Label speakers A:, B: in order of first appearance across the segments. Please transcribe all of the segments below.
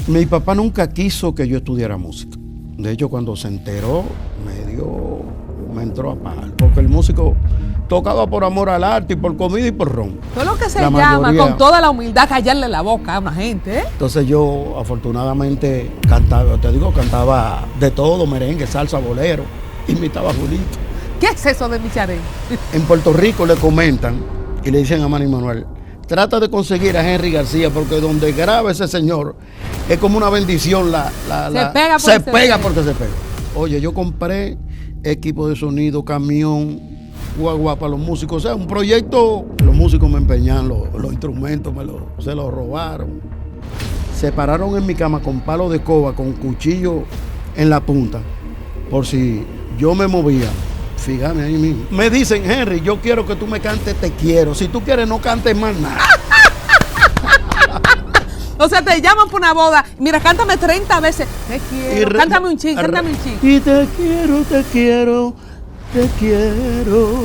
A: Mi papá nunca quiso que yo estudiara música. De hecho, cuando se enteró, me entró a palo. Porque el músico tocaba por amor al arte y por comida y por ron.
B: Todo lo que se llama, con toda la humildad, callarle la boca a una gente, ¿eh?
A: Entonces yo, afortunadamente, cantaba de todo, merengue, salsa, bolero, imitaba a Julito.
B: ¿Qué es eso de Micharén?
A: En Puerto Rico le comentan y le dicen a Manny Manuel, trata de conseguir a Henry García, porque donde graba ese señor es como una bendición. Se pega porque se pega. Oye, yo compré equipo de sonido, camión, guagua para los músicos. O sea, un proyecto. Los músicos me empeñaban los instrumentos, se los robaron. Se pararon en mi cama con palo de escoba, con cuchillo en la punta, por si yo me movía. Fíjame ahí mismo. Me dicen, Henry, yo quiero que tú me cantes Te Quiero. Si tú quieres, no cantes más nada.
B: O sea, te llaman por una boda. Mira, cántame 30 veces. Te quiero. Cántame un ching, cántame un ching.
A: Y te quiero, te quiero, te quiero.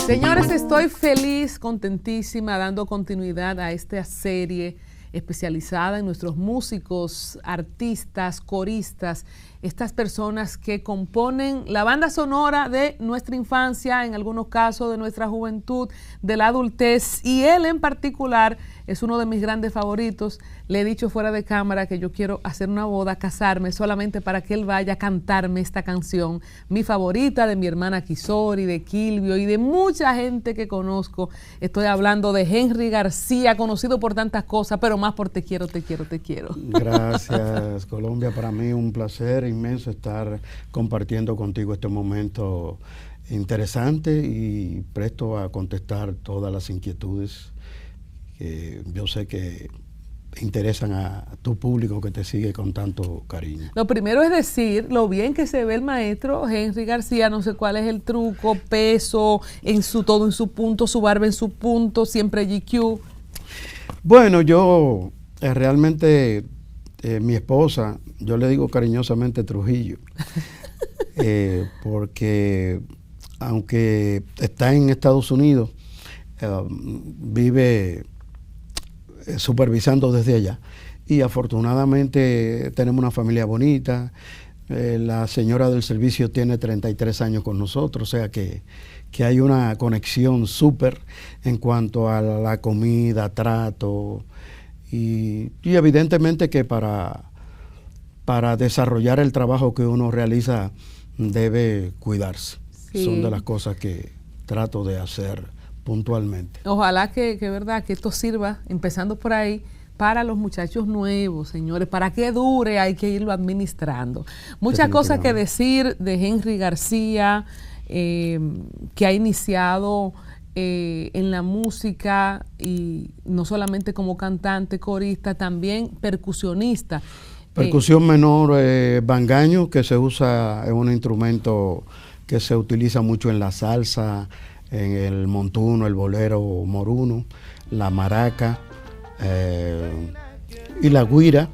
B: Señores, estoy feliz, contentísima, dando continuidad a esta serie especializada en nuestros músicos, artistas, coristas, estas personas que componen la banda sonora de nuestra infancia, en algunos casos de nuestra juventud, de la adultez, y él en particular es uno de mis grandes favoritos. Le he dicho fuera de cámara que yo quiero hacer una boda, casarme, solamente para que él vaya a cantarme esta canción, mi favorita, de mi hermana Kisori, de Kilvio y de mucha gente que conozco. Estoy hablando de Henry García, conocido por tantas cosas, pero más por Te Quiero, Te Quiero, Te Quiero.
A: Gracias, Colombia. Para mí un placer inmenso estar compartiendo contigo este momento interesante y presto a contestar todas las inquietudes que yo sé que interesan a tu público que te sigue con tanto cariño.
B: Lo primero es decir lo bien que se ve el maestro Henry García. No sé cuál es el truco, peso, todo en su punto, su barba en su punto, siempre GQ.
A: Bueno, yo realmente mi esposa, yo le digo cariñosamente Trujillo, porque aunque está en Estados Unidos, vive supervisando desde allá, y afortunadamente tenemos una familia bonita. La señora del servicio tiene 33 años con nosotros, o sea que hay una conexión súper en cuanto a la comida, trato, y evidentemente que para desarrollar el trabajo que uno realiza debe cuidarse. Sí. Son de las cosas que trato de hacer puntualmente.
B: Ojalá que verdad que esto sirva, empezando por ahí, para los muchachos nuevos, señores. Para que dure hay que irlo administrando. Muchas cosas que decir de Henry García, que ha iniciado en la música, y no solamente como cantante, corista, también percusionista.
A: Percusión menor, bangaño, que se usa, es un instrumento que se utiliza mucho en la salsa, en el montuno, el bolero moruno, la maraca y la guira,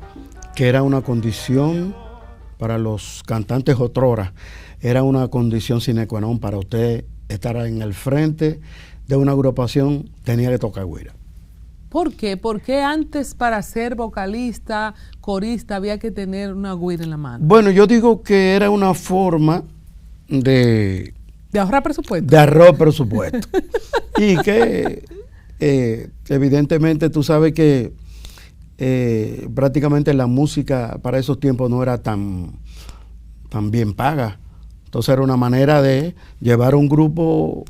A: que era una condición para los cantantes otrora, era una condición sine qua non para usted estar en el frente de una agrupación, tenía que tocar guira.
B: ¿Por qué? ¿Por qué antes para ser vocalista, corista, había que tener una guira en la mano?
A: Bueno, yo digo que era una forma de
B: ahorrar presupuesto.
A: De ahorrar presupuesto. Y que evidentemente tú sabes que prácticamente la música para esos tiempos no era tan bien paga. Entonces era una manera de llevar un grupo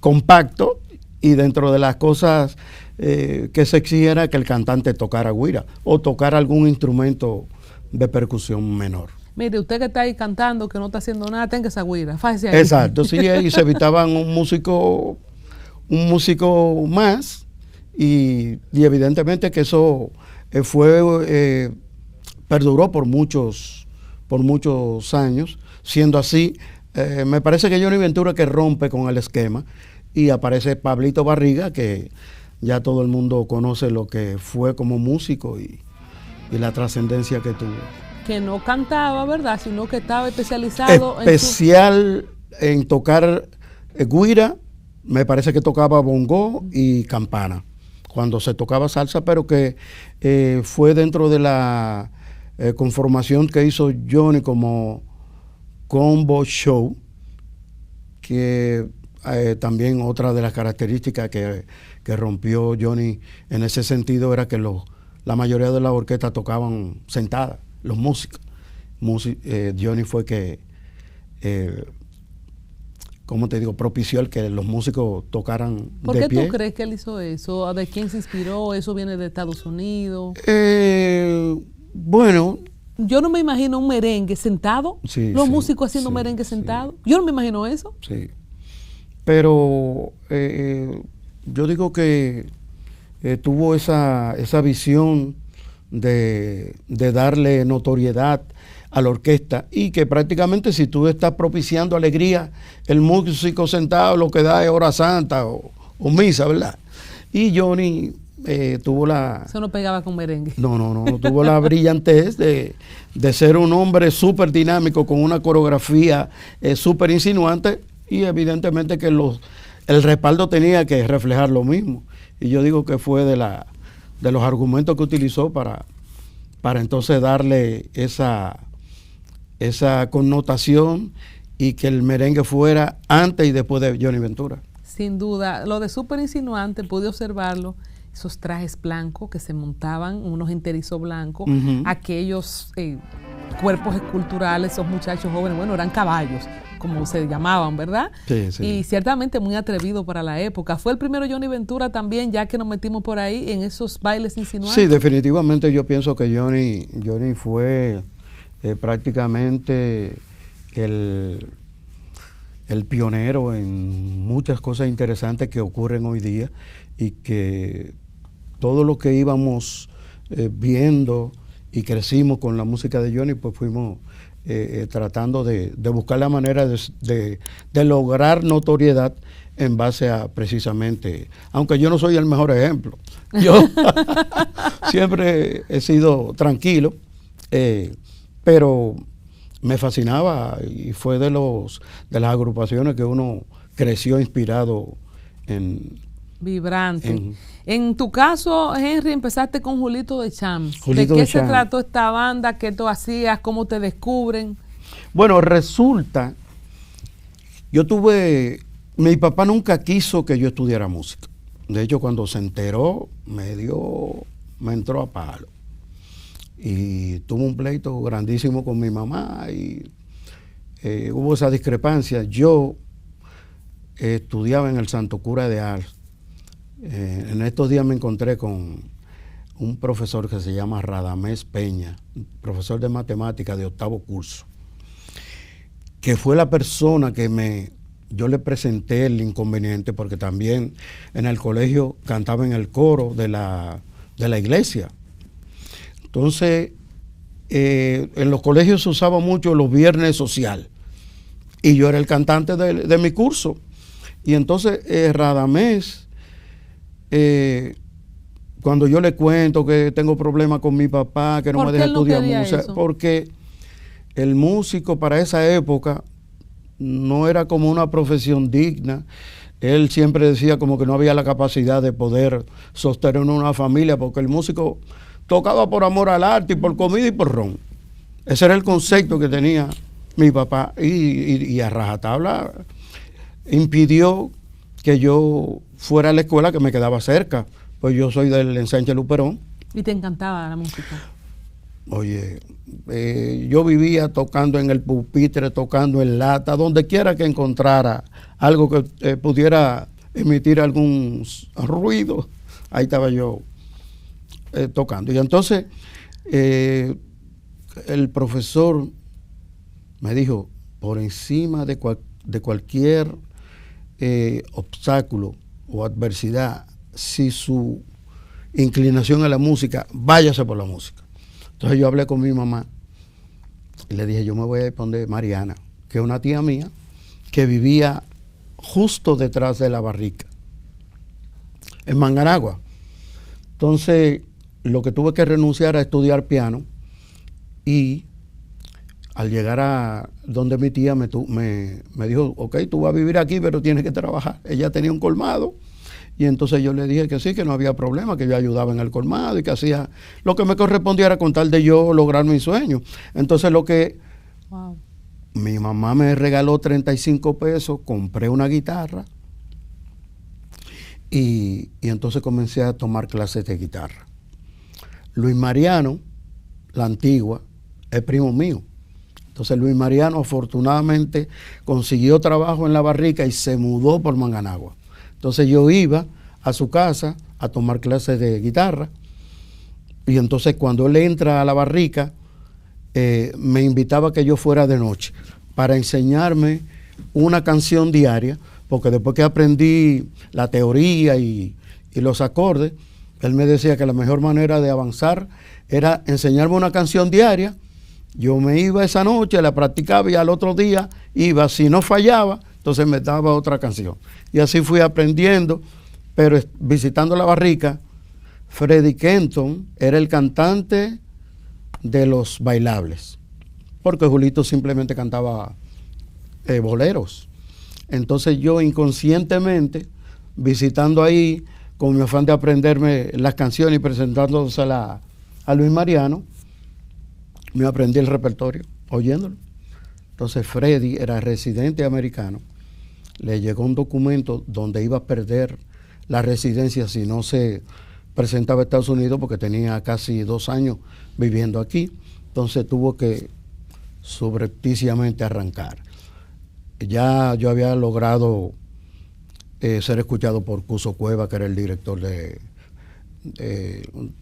A: compacto, y dentro de las cosas que se exigía era que el cantante tocara guira o tocara algún instrumento de percusión menor.
B: Mire, usted que está ahí cantando, que no está haciendo nada, tenga esa guira, fájese ahí.
A: Exacto, sí, y se evitaban un músico más, y evidentemente que eso perduró por muchos años. Siendo así, me parece que Johnny Ventura que rompe con el esquema, y aparece Pablito Barriga, que ya todo el mundo conoce lo que fue como músico y la trascendencia que tuvo.
B: Que no cantaba, ¿verdad? Sino que estaba especializado
A: en tocar guira, me parece que tocaba bongo y campana, cuando se tocaba salsa, pero que fue dentro de la conformación que hizo Johnny como combo show, que también otra de las características que rompió Johnny en ese sentido era que la mayoría de las orquestas tocaban sentadas, los músicos. Johnny fue que, ¿cómo te digo?, propició el que los músicos tocaran de pie.
B: ¿Por qué tú crees que él hizo eso? ¿De quién se inspiró? ¿Eso viene de Estados Unidos?
A: Bueno,
B: yo no me imagino un merengue sentado, los músicos haciendo merengue sentado. Yo no me imagino eso.
A: Sí, pero yo digo que tuvo esa visión de darle notoriedad a la orquesta, y que prácticamente si tú estás propiciando alegría, el músico sentado lo que da es hora santa o misa, ¿verdad? Y Johnny tuvo la...
B: Eso no pegaba con merengue.
A: No, tuvo la brillantez de ser un hombre súper dinámico, con una coreografía súper insinuante, y evidentemente que el respaldo tenía que reflejar lo mismo. Y yo digo que fue de los argumentos que utilizó para entonces darle esa connotación, y que el merengue fuera antes y después de Johnny Ventura.
B: Sin duda, lo de súper insinuante, pude observarlo, esos trajes blancos que se montaban, unos enterizos blancos, aquellos cuerpos esculturales, esos muchachos jóvenes, bueno, eran caballos, como se llamaban, ¿verdad?
A: Sí.
B: Y ciertamente muy atrevido para la época. ¿Fue el primero Johnny Ventura también, ya que nos metimos por ahí en esos bailes insinuantes?
A: Sí, definitivamente yo pienso que Johnny fue prácticamente el pionero en muchas cosas interesantes que ocurren hoy día, y que todo lo que íbamos viendo y crecimos con la música de Johnny, pues fuimos tratando de buscar la manera de lograr notoriedad en base a precisamente, aunque yo no soy el mejor ejemplo, yo siempre he sido tranquilo, pero me fascinaba, y fue de las agrupaciones que uno creció inspirado en.
B: Vibrante. En tu caso, Henry, empezaste con Julito de Cham.
A: Julito
B: ¿De qué
A: de
B: se
A: Cham.
B: trató esta banda? ¿Qué tú hacías? ¿Cómo te descubren?
A: Bueno, resulta, mi papá nunca quiso que yo estudiara música. De hecho, cuando se enteró, me entró a palo. Y tuvo un pleito grandísimo con mi mamá, y hubo esa discrepancia. Yo estudiaba en el Santo Cura de Ars. En estos días me encontré con un profesor que se llama Radamés Peña, profesor de matemáticas de 8º curso, que fue la persona que yo le presenté el inconveniente, porque también en el colegio cantaba en el coro de la iglesia. Entonces, en los colegios se usaba mucho los viernes social, y yo era el cantante de mi curso. Y entonces Radamés, cuando yo le cuento que tengo problemas con mi papá, que no me deja estudiar música, porque el músico para esa época no era como una profesión digna. Él siempre decía como que no había la capacidad de poder sostener una familia, porque el músico tocaba por amor al arte y por comida y por ron. Ese era el concepto que tenía mi papá, y a rajatabla impidió que yo fuera a la escuela, que me quedaba cerca, pues yo soy del ensanche Luperón.
B: ¿Y te encantaba la música?
A: Oye, yo vivía tocando en el pupitre, tocando en lata, donde quiera que encontrara algo que pudiera emitir algún ruido, ahí estaba yo tocando. Y entonces el profesor me dijo, por encima de cualquier obstáculo o adversidad, si su inclinación a la música, váyase por la música. Entonces yo hablé con mi mamá y le dije, yo me voy a poner Mariana, que es una tía mía que vivía justo detrás de la barrica, en Manganagua. Entonces lo que tuve que renunciar a estudiar piano, y al llegar a donde mi tía me dijo, ok, tú vas a vivir aquí, pero tienes que trabajar. Ella tenía un colmado, y entonces yo le dije que sí, que no había problema, que yo ayudaba en el colmado y que hacía lo que me correspondiera con tal de yo lograr mi sueño. Entonces mi mamá me regaló 35 pesos, compré una guitarra y entonces comencé a tomar clases de guitarra. Luis Mariano, la antigua, es primo mío. Entonces Luis Mariano afortunadamente consiguió trabajo en La Barrica y se mudó por Manganagua. Entonces yo iba a su casa a tomar clases de guitarra, y entonces cuando él entra a La Barrica, me invitaba a que yo fuera de noche para enseñarme una canción diaria, porque después que aprendí la teoría y los acordes, él me decía que la mejor manera de avanzar era enseñarme una canción diaria. Yo me iba esa noche, la practicaba y al otro día iba, si no fallaba, entonces me daba otra canción. Y así fui aprendiendo, pero visitando La Barrica, Freddy Kenton era el cantante de los bailables, porque Julito simplemente cantaba boleros. Entonces yo inconscientemente, visitando ahí, con mi afán de aprenderme las canciones y presentándoselas a Luis Mariano, me aprendí el repertorio oyéndolo. Entonces Freddy era residente americano, le llegó un documento donde iba a perder la residencia si no se presentaba a Estados Unidos, porque tenía casi 2 años viviendo aquí. Entonces tuvo que subrepticiamente arrancar. Ya yo había logrado ser escuchado por Cuso Cueva, que era el director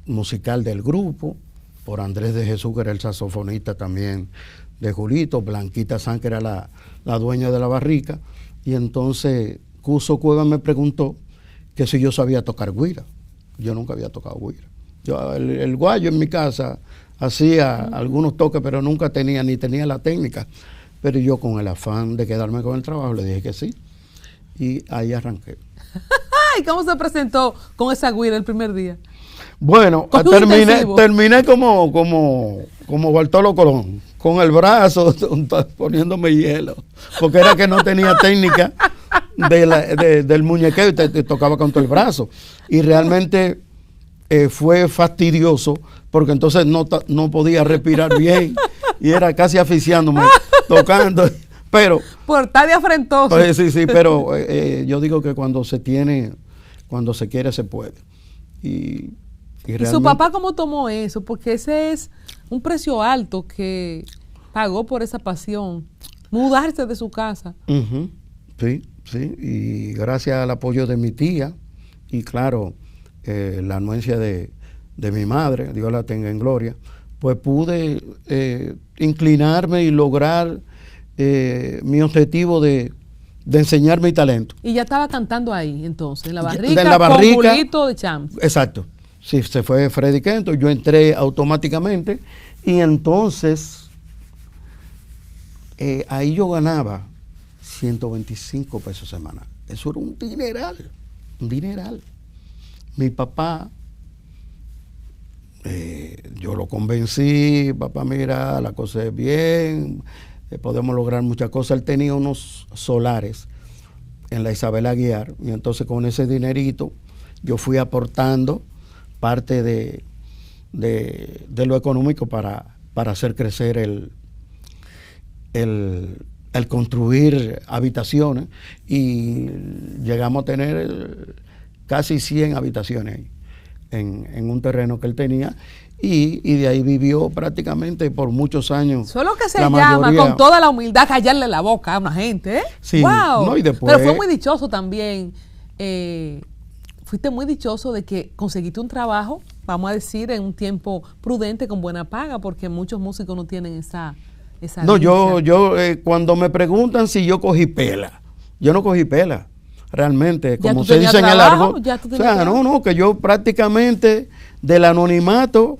A: musical del grupo, por Andrés de Jesús, que era el saxofonista también de Julito, Blanquita San, que era la dueña de La Barrica, y entonces Cuso Cueva me preguntó que si yo sabía tocar güira. Yo nunca había tocado güira. Yo, el guayo en mi casa hacía algunos toques, pero nunca tenía la técnica. Pero yo, con el afán de quedarme con el trabajo, le dije que sí, y ahí arranqué.
B: ¿Y cómo se presentó con esa güira el primer día?
A: Bueno, terminé como Bartolo Colón, con el brazo poniéndome hielo, porque era que no tenía técnica del muñequeo y te tocaba con todo el brazo. Y realmente fue fastidioso, porque entonces no podía respirar bien y era casi asfixiándome tocando. Pero
B: por estar de afrentoso.
A: Sí, pero yo digo que cuando se quiere, se puede. ¿Y
B: su papá cómo tomó eso? Porque ese es un precio alto que pagó por esa pasión, mudarse de su casa.
A: Sí, y gracias al apoyo de mi tía y claro, la anuencia de mi madre, Dios la tenga en gloria, pues pude inclinarme y lograr mi objetivo de enseñar mi talento.
B: Y ya estaba cantando ahí entonces, en La Barrica, con Julito de Champs.
A: Exacto. Sí, se fue Freddy Kenton, yo entré automáticamente y entonces ahí yo ganaba 125 pesos semanal. Eso era un dineral. Mi papá, yo lo convencí, papá, mira, la cosa es bien, podemos lograr muchas cosas. Él tenía unos solares en la Isabel Aguiar y entonces con ese dinerito yo fui aportando parte de lo económico para hacer crecer el construir habitaciones, y llegamos a tener casi 100 habitaciones en un terreno que él tenía, y de ahí vivió prácticamente por muchos años.
B: Solo que se llama, con toda la humildad, callarle la boca a una gente, ¿eh?
A: Sí,
B: wow.
A: No, y después,
B: pero fue muy dichoso también. Fuiste muy dichoso de que conseguiste un trabajo, vamos a decir, en un tiempo prudente, con buena paga, porque muchos músicos no tienen esa
A: no, yo cuando me preguntan si yo cogí pela, yo no cogí pela, realmente, como se dice en el argot. O sea, no, que yo prácticamente del anonimato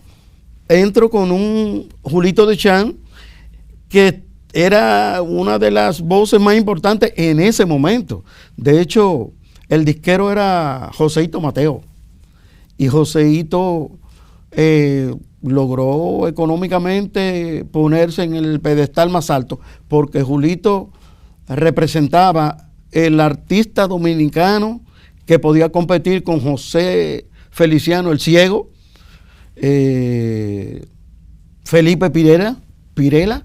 A: entro con un Julito de Champs, que era una de las voces más importantes en ese momento. De hecho, el disquero era Joseito Mateo, y Joseito logró económicamente ponerse en el pedestal más alto, porque Julito representaba el artista dominicano que podía competir con José Feliciano el Ciego, Felipe Pirela,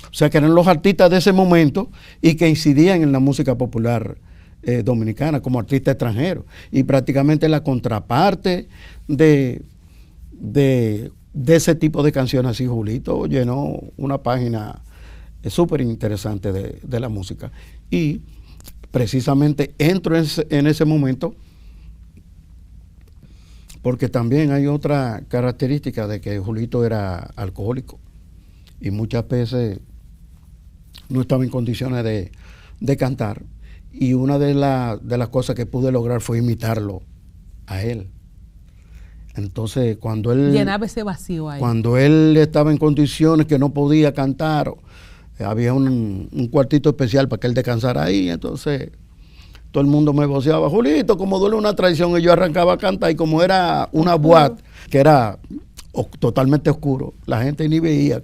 A: o sea que eran los artistas de ese momento y que incidían en la música popular dominicana como artista extranjero, y prácticamente la contraparte de ese tipo de canciones. Así Julito llenó una página súper interesante de la música, y precisamente entro en ese momento porque también hay otra característica de que Julito era alcohólico y muchas veces no estaba en condiciones de cantar, y una de las cosas que pude lograr fue imitarlo a él. Entonces cuando él
B: llenaba ese vacío ahí,
A: cuando él estaba en condiciones que no podía cantar, había un cuartito especial para que él descansara ahí. Entonces todo el mundo me voceaba: Julito, como duele una traición, y yo arrancaba a cantar, y como era una boate que era totalmente oscuro, la gente ni veía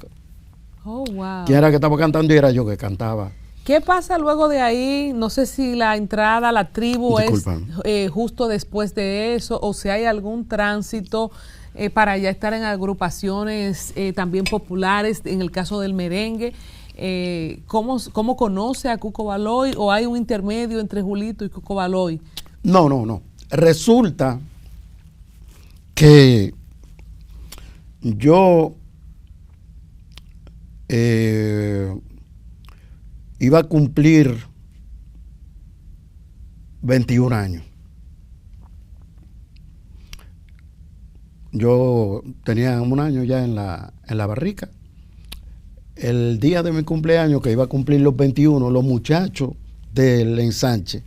A: quién era que estaba cantando, y era yo que cantaba.
B: ¿Qué pasa luego de ahí? No sé si la entrada a la tribu es justo después de eso, o si hay algún tránsito para ya estar en agrupaciones también populares, en el caso del merengue. ¿Cómo conoce a Cuco Baloy, o hay un intermedio entre Julito y Cuco Baloy?
A: No. Resulta que yo iba a cumplir 21 años. Yo tenía un año ya en la barrica. El día de mi cumpleaños, que iba a cumplir los 21, los muchachos del ensanche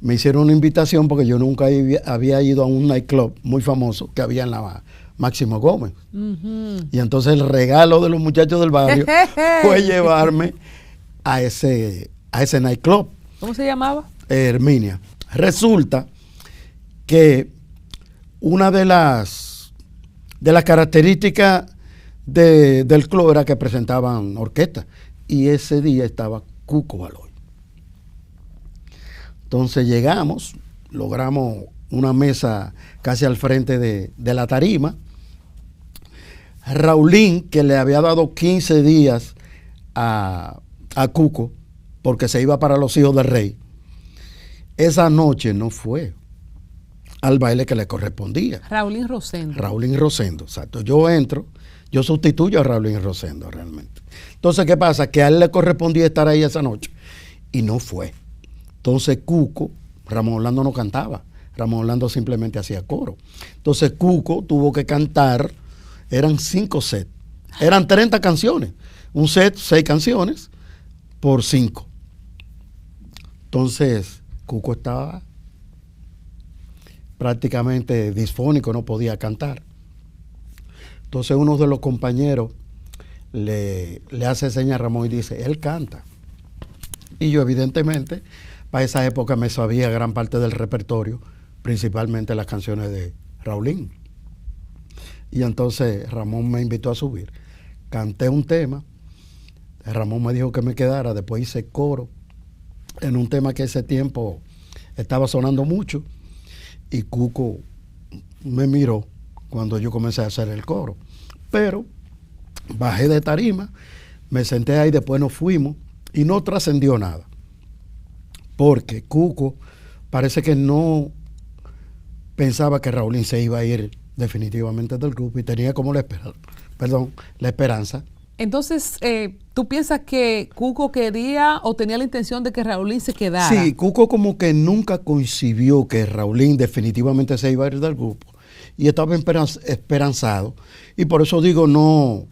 A: me hicieron una invitación, porque yo nunca había ido a un nightclub muy famoso que había en la Máximo Gómez. Y entonces el regalo de los muchachos del barrio fue llevarme a ese nightclub.
B: ¿Cómo se llamaba?
A: Herminia. Resulta que una de las características del club era que presentaban orquesta, y ese día estaba Cuco Baloy. Entonces logramos una mesa casi al frente de la tarima. Raulín, que le había dado 15 días a Cuco porque se iba para Los Hijos del Rey, esa noche no fue al baile que le correspondía.
B: Raulín
A: Rosendo, exacto. Yo sustituyo a Raulín Rosendo realmente. Entonces, ¿qué pasa? Que a él le correspondía estar ahí esa noche y no fue. Entonces Cuco, Ramón Orlando no cantaba, Ramón Orlando simplemente hacía coro. Entonces Cuco tuvo que cantar, eran 5 sets, eran 30 canciones, un set 6 canciones por 5. Entonces Cuco estaba prácticamente disfónico, no podía cantar. Entonces uno de los compañeros le hace señas a Ramón y dice: él canta. Y yo evidentemente para esa época me sabía gran parte del repertorio, principalmente las canciones de Raulín. Y entonces Ramón me invitó a subir. Canté un tema, Ramón me dijo que me quedara, después hice coro en un tema que ese tiempo estaba sonando mucho, y Cuco me miró cuando yo comencé a hacer el coro. Pero bajé de tarima, me senté ahí, después nos fuimos y no trascendió nada, porque Cuco parece que no pensaba que Raulín se iba a ir definitivamente del grupo, y tenía como la esperanza.
B: Entonces, ¿tú piensas que Cuco quería o tenía la intención de que Raulín se quedara?
A: Sí, Cuco como que nunca concibió que Raulín definitivamente se iba a ir del grupo, y estaba esperanzado, y por eso digo no.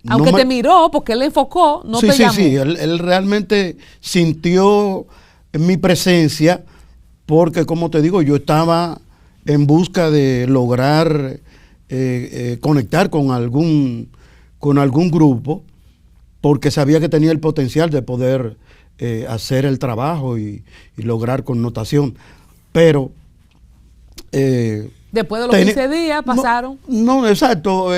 B: Aunque te miró, porque él enfocó, no te llamó.
A: Sí, él realmente sintió mi presencia, porque como te digo, yo estaba en busca de lograr conectar con algún grupo, porque sabía que tenía el potencial de poder hacer el trabajo y lograr connotación. Pero
B: Después de los 15 días pasaron.
A: No, exacto.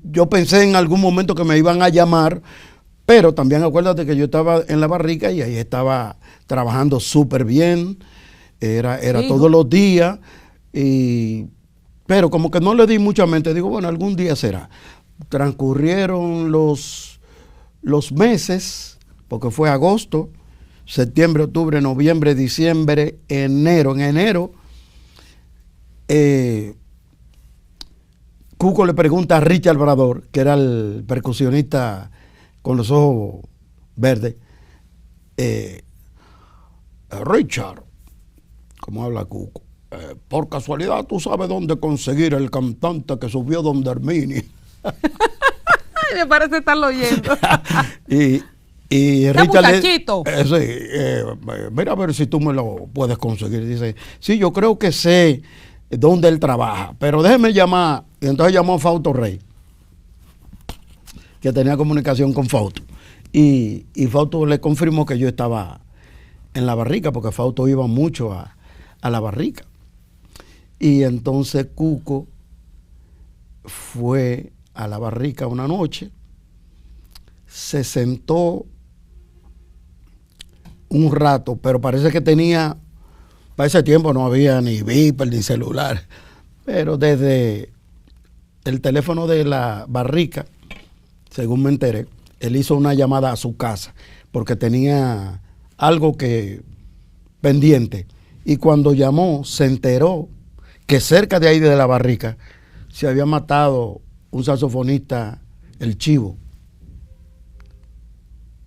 A: Yo pensé en algún momento que me iban a llamar, pero también acuérdate que yo estaba en la barrica y ahí estaba trabajando súper bien. Era todos los días. Pero como que no le di mucha mente. Digo, bueno, algún día será. Transcurrieron los meses, porque fue agosto, septiembre, octubre, noviembre, diciembre, enero. En enero, Cuco le pregunta a Richard Brador, que era el percusionista con los ojos verdes, Richard, ¿cómo habla Cuco? Por casualidad, ¿tú sabes dónde conseguir el cantante que subió donde Hermini?
B: Me parece estarlo oyendo.
A: y Richard
B: muchachito.
A: Mira a ver si tú me lo puedes conseguir. Dice, sí, yo creo que sé dónde él trabaja, pero déjeme llamar. Y entonces llamó a Fausto Rey, que tenía comunicación con Fausto. Y Fausto le confirmó que yo estaba en la barrica, porque Fausto iba mucho a la barrica. Y entonces Cuco fue a la barrica una noche, se sentó un rato, pero parece que para ese tiempo no había ni Viper ni celular, pero desde el teléfono de la barrica, según me enteré, él hizo una llamada a su casa, porque tenía algo pendiente, y cuando llamó se enteró que cerca de ahí de la barrica se había matado un saxofonista, el Chivo.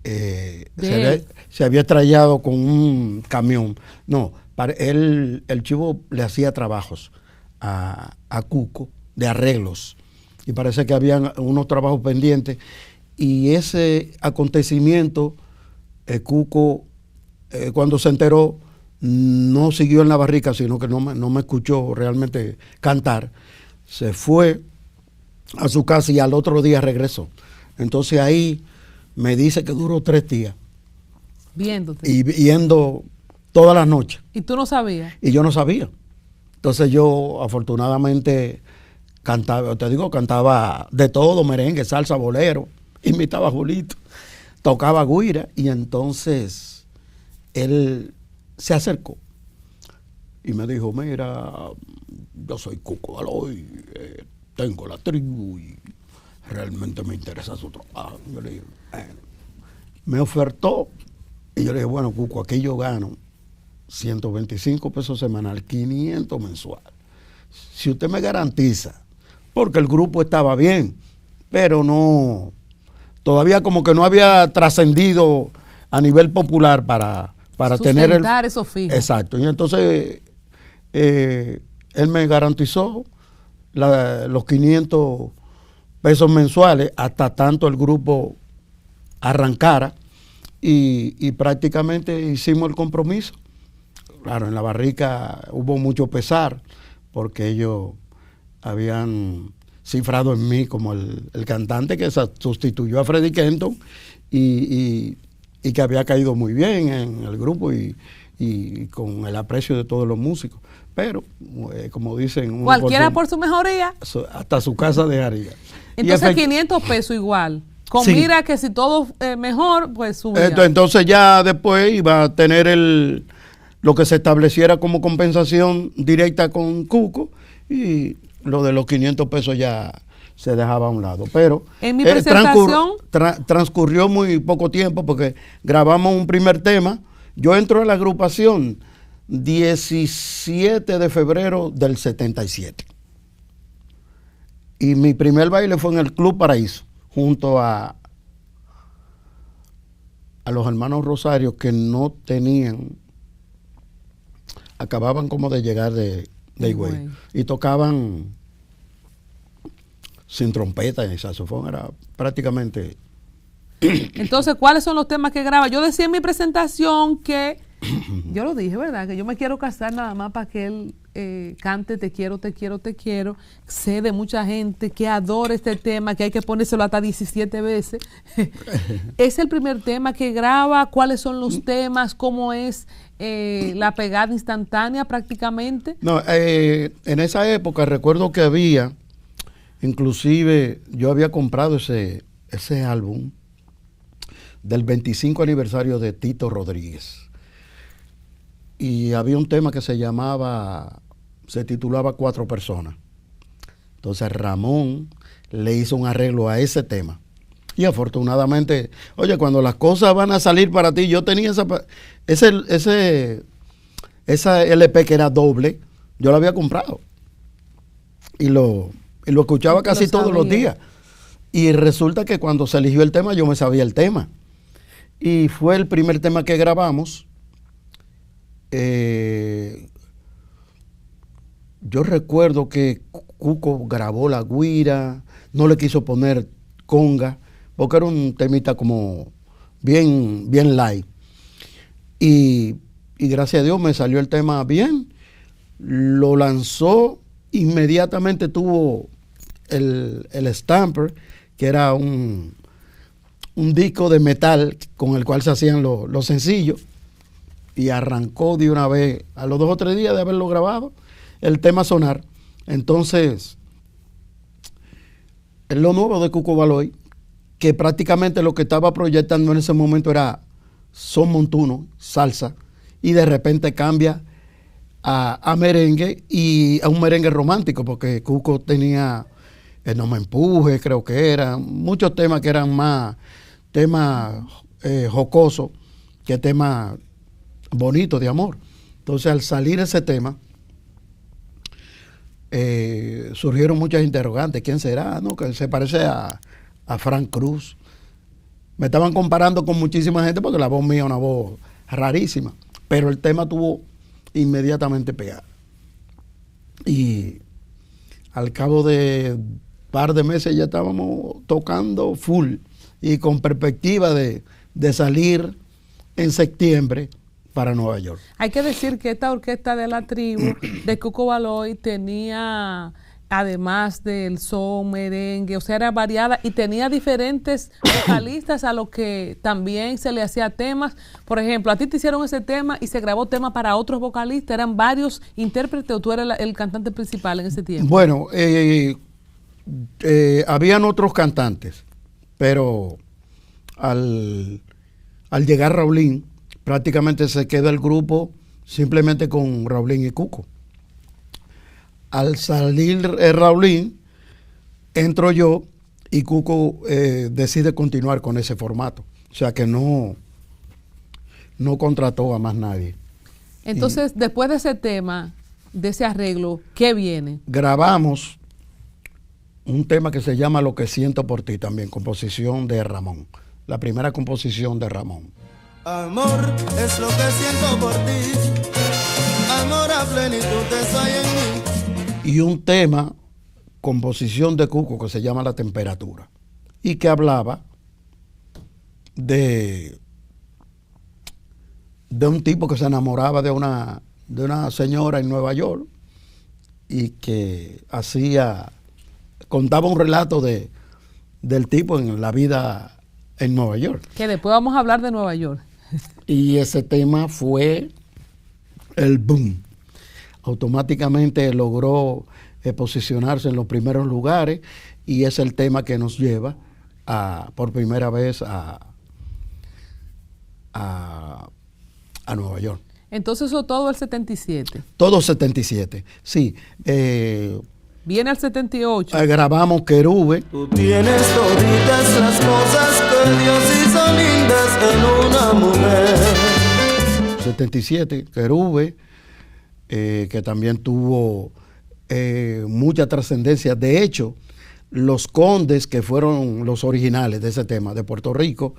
A: Se había estrellado con un camión. No, el Chivo le hacía trabajos a Cuco de arreglos, y parece que habían unos trabajos pendientes, y ese acontecimiento, Cuco, cuando se enteró, no siguió en la barrica, sino que no me escuchó realmente cantar. Se fue a su casa y al otro día regresó. Entonces ahí me dice que duró 3 días.
B: Viéndote.
A: Y viendo todas las noches.
B: ¿Y tú no sabías?
A: Y yo no sabía. Entonces yo afortunadamente cantaba de todo, merengue, salsa, bolero, imitaba a Julito, tocaba güira, y entonces él se acercó y me dijo, mira, yo soy Cuco Galoy, tengo la tribu y realmente me interesa su trabajo. Yo le dije, me ofertó, y yo le dije, bueno, Cuco, aquí yo gano 125 pesos semanal, 500 mensual. Si usted me garantiza, porque el grupo estaba bien, pero no, todavía como que no había trascendido a nivel popular para tener
B: eso fijo.
A: Exacto. Y entonces él me garantizó los 500 pesos mensuales hasta tanto el grupo arrancara, y prácticamente hicimos el compromiso. Claro, en la barrica hubo mucho pesar, porque ellos habían cifrado en mí como el cantante que sustituyó a Freddy Kenton, y que había caído muy bien en el grupo y con el aprecio de todos los músicos. Pero, como dicen...
B: Cualquiera por su mejoría.
A: Hasta su casa dejaría.
B: Entonces 500 pesos igual. Con sí. Mira que si todo mejor, pues subía.
A: Entonces ya después iba a tener lo que se estableciera como compensación directa con Cuco, y lo de los 500 pesos ya se dejaba a un lado. Pero
B: en mi presentación
A: transcurrió muy poco tiempo, porque grabamos un primer tema. Yo entro a la agrupación 17 de febrero del 77. Y mi primer baile fue en el Club Paraíso, junto a los hermanos Rosario, que no tenían, acababan como de llegar de Higüey, y tocaban sin trompeta y saxofón, era prácticamente...
B: Entonces, ¿cuáles son los temas que graba? Yo decía en mi presentación que, yo lo dije, ¿verdad? Que yo me quiero casar nada más para que él cante Te quiero, te quiero, te quiero. Sé de mucha gente que adora este tema, que hay que ponérselo hasta 17 veces. ¿Es el primer tema que graba? ¿Cuáles son los temas? ¿Cómo es la pegada instantánea prácticamente?
A: No, en esa época recuerdo que había, inclusive yo había comprado ese álbum del 25 aniversario de Tito Rodríguez. Y había un tema que se titulaba Cuatro Personas. Entonces Ramón le hizo un arreglo a ese tema. Y afortunadamente, oye, cuando las cosas van a salir para ti, yo tenía esa LP que era doble, yo la había comprado. Y lo escuchaba casi todos los días. Y resulta que cuando se eligió el tema, yo me sabía el tema. Y fue el primer tema que grabamos. Yo recuerdo que Cuco grabó la güira, no le quiso poner conga, porque era un temita como bien light. Y gracias a Dios me salió el tema bien, lo lanzó, inmediatamente tuvo el Stamper, que era un disco de metal con el cual se hacían los sencillos. Y arrancó de una vez, a los 2 o 3 días de haberlo grabado, el tema sonar. Entonces, es lo nuevo de Cuco Baloy, que prácticamente lo que estaba proyectando en ese momento era son montuno, salsa, y de repente cambia a merengue, y a un merengue romántico, porque Cuco tenía No me empuje, creo que eran muchos temas que eran más temas jocosos que temas bonito de amor. Entonces, al salir ese tema, surgieron muchas interrogantes. ¿Quién será? ¿No? Que se parece a Frank Cruz. Me estaban comparando con muchísima gente porque la voz mía es una voz rarísima. Pero el tema tuvo inmediatamente pegado. Y al cabo de un par de meses ya estábamos tocando full y con perspectiva de salir en septiembre para Nueva York.
B: Hay que decir que esta orquesta de la tribu de Cuco Baloy tenía, además del son, merengue, o sea, era variada y tenía diferentes vocalistas a los que también se le hacía temas. Por ejemplo, a ti te hicieron ese tema y se grabó tema para otros vocalistas. ¿Eran varios intérpretes o tú eras el cantante principal en ese tiempo?
A: Bueno, habían otros cantantes, pero al llegar Raulín, prácticamente se queda el grupo simplemente con Raulín y Cuco. Al salir Raulín, entro yo y Cuco decide continuar con ese formato. O sea que no contrató a más nadie.
B: Entonces, después de ese tema, de ese arreglo, ¿qué viene?
A: Grabamos un tema que se llama Lo que siento por ti, también composición de Ramón. La primera composición de Ramón.
C: Amor es lo que siento por ti, amor a plenitud está en mí.
A: Y un tema, composición de Cuco, que se llama La temperatura, y que hablaba de un tipo que se enamoraba de una señora en Nueva York y que contaba un relato del tipo en la vida en Nueva York.
B: Que después vamos a hablar de Nueva York.
A: Y ese tema fue el boom. Automáticamente logró posicionarse en los primeros lugares y es el tema que nos lleva por primera vez a Nueva York.
B: Entonces eso todo el 77.
A: Todo 77, sí.
B: Viene el 78.
A: Grabamos Querube.
C: Tú tienes toditas las cosas que Dios hizo lindas en una mujer.
A: 77, Querube, que también tuvo mucha trascendencia. De hecho, los Condes, que fueron los originales de ese tema de Puerto Rico,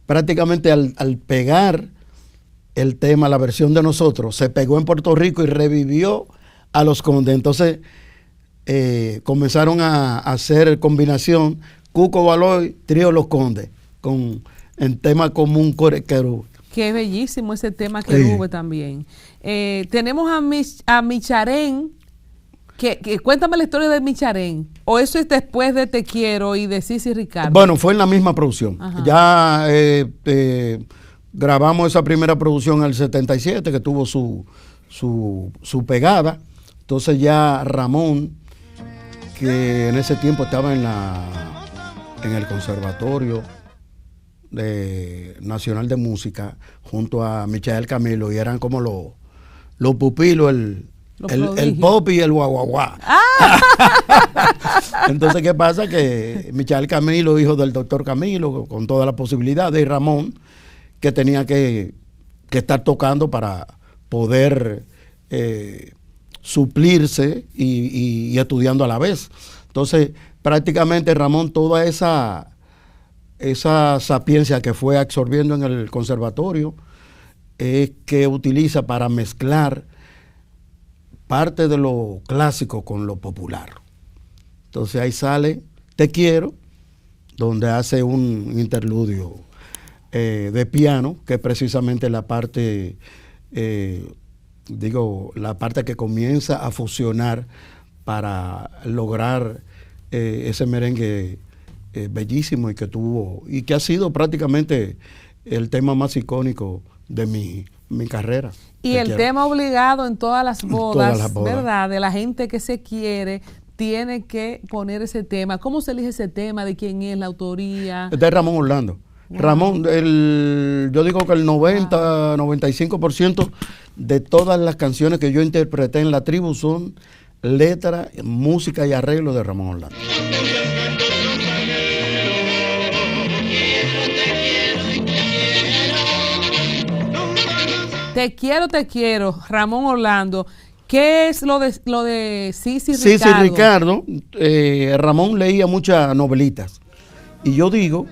A: prácticamente al pegar el tema, la versión de nosotros, se pegó en Puerto Rico y revivió a los Condes. Entonces comenzaron a hacer combinación Cuco Baloy, trío Los Condes, en tema común Querube.
B: Qué bellísimo ese tema que hubo también. Tenemos a Micharén, que cuéntame la historia de Micharén. ¿O eso es después de Te Quiero y de Sisi Ricardo?
A: Bueno, fue en la misma producción. Ajá. Ya grabamos esa primera producción en el 77, que tuvo su pegada. Entonces ya Ramón, que en ese tiempo estaba en el Conservatorio Nacional de Música, junto a Michael Camilo, y eran como los pupilos, el pop y el guaguaguá. Entonces, ¿qué pasa? Que Michael Camilo, hijo del doctor Camilo, con todas las posibilidades, y Ramón, que tenía que estar tocando para poder suplirse y estudiando a la vez. Entonces, prácticamente Ramón, toda esa sapiencia que fue absorbiendo en el conservatorio, es que utiliza para mezclar parte de lo clásico con lo popular. Entonces ahí sale Te Quiero, donde hace un interludio de piano, que es precisamente la parte, la parte que comienza a fusionar para lograr ese merengue bellísimo, y que ha sido prácticamente el tema más icónico de mi carrera.
B: Y el tema obligado en todas las bodas, ¿verdad? De la gente que se quiere, tiene que poner ese tema. ¿Cómo se elige ese tema? ¿De quién es la autoría?
A: Es de Ramón Orlando. Wow. Ramón, yo digo que el 95% de todas las canciones que yo interpreté en la tribu son letra, música y arreglo de Ramón Orlando.
B: Te quiero, Ramón Orlando. ¿Qué es lo de Sisi Ricardo?
A: Sisi Ricardo, Ramón leía muchas novelitas. Y yo digo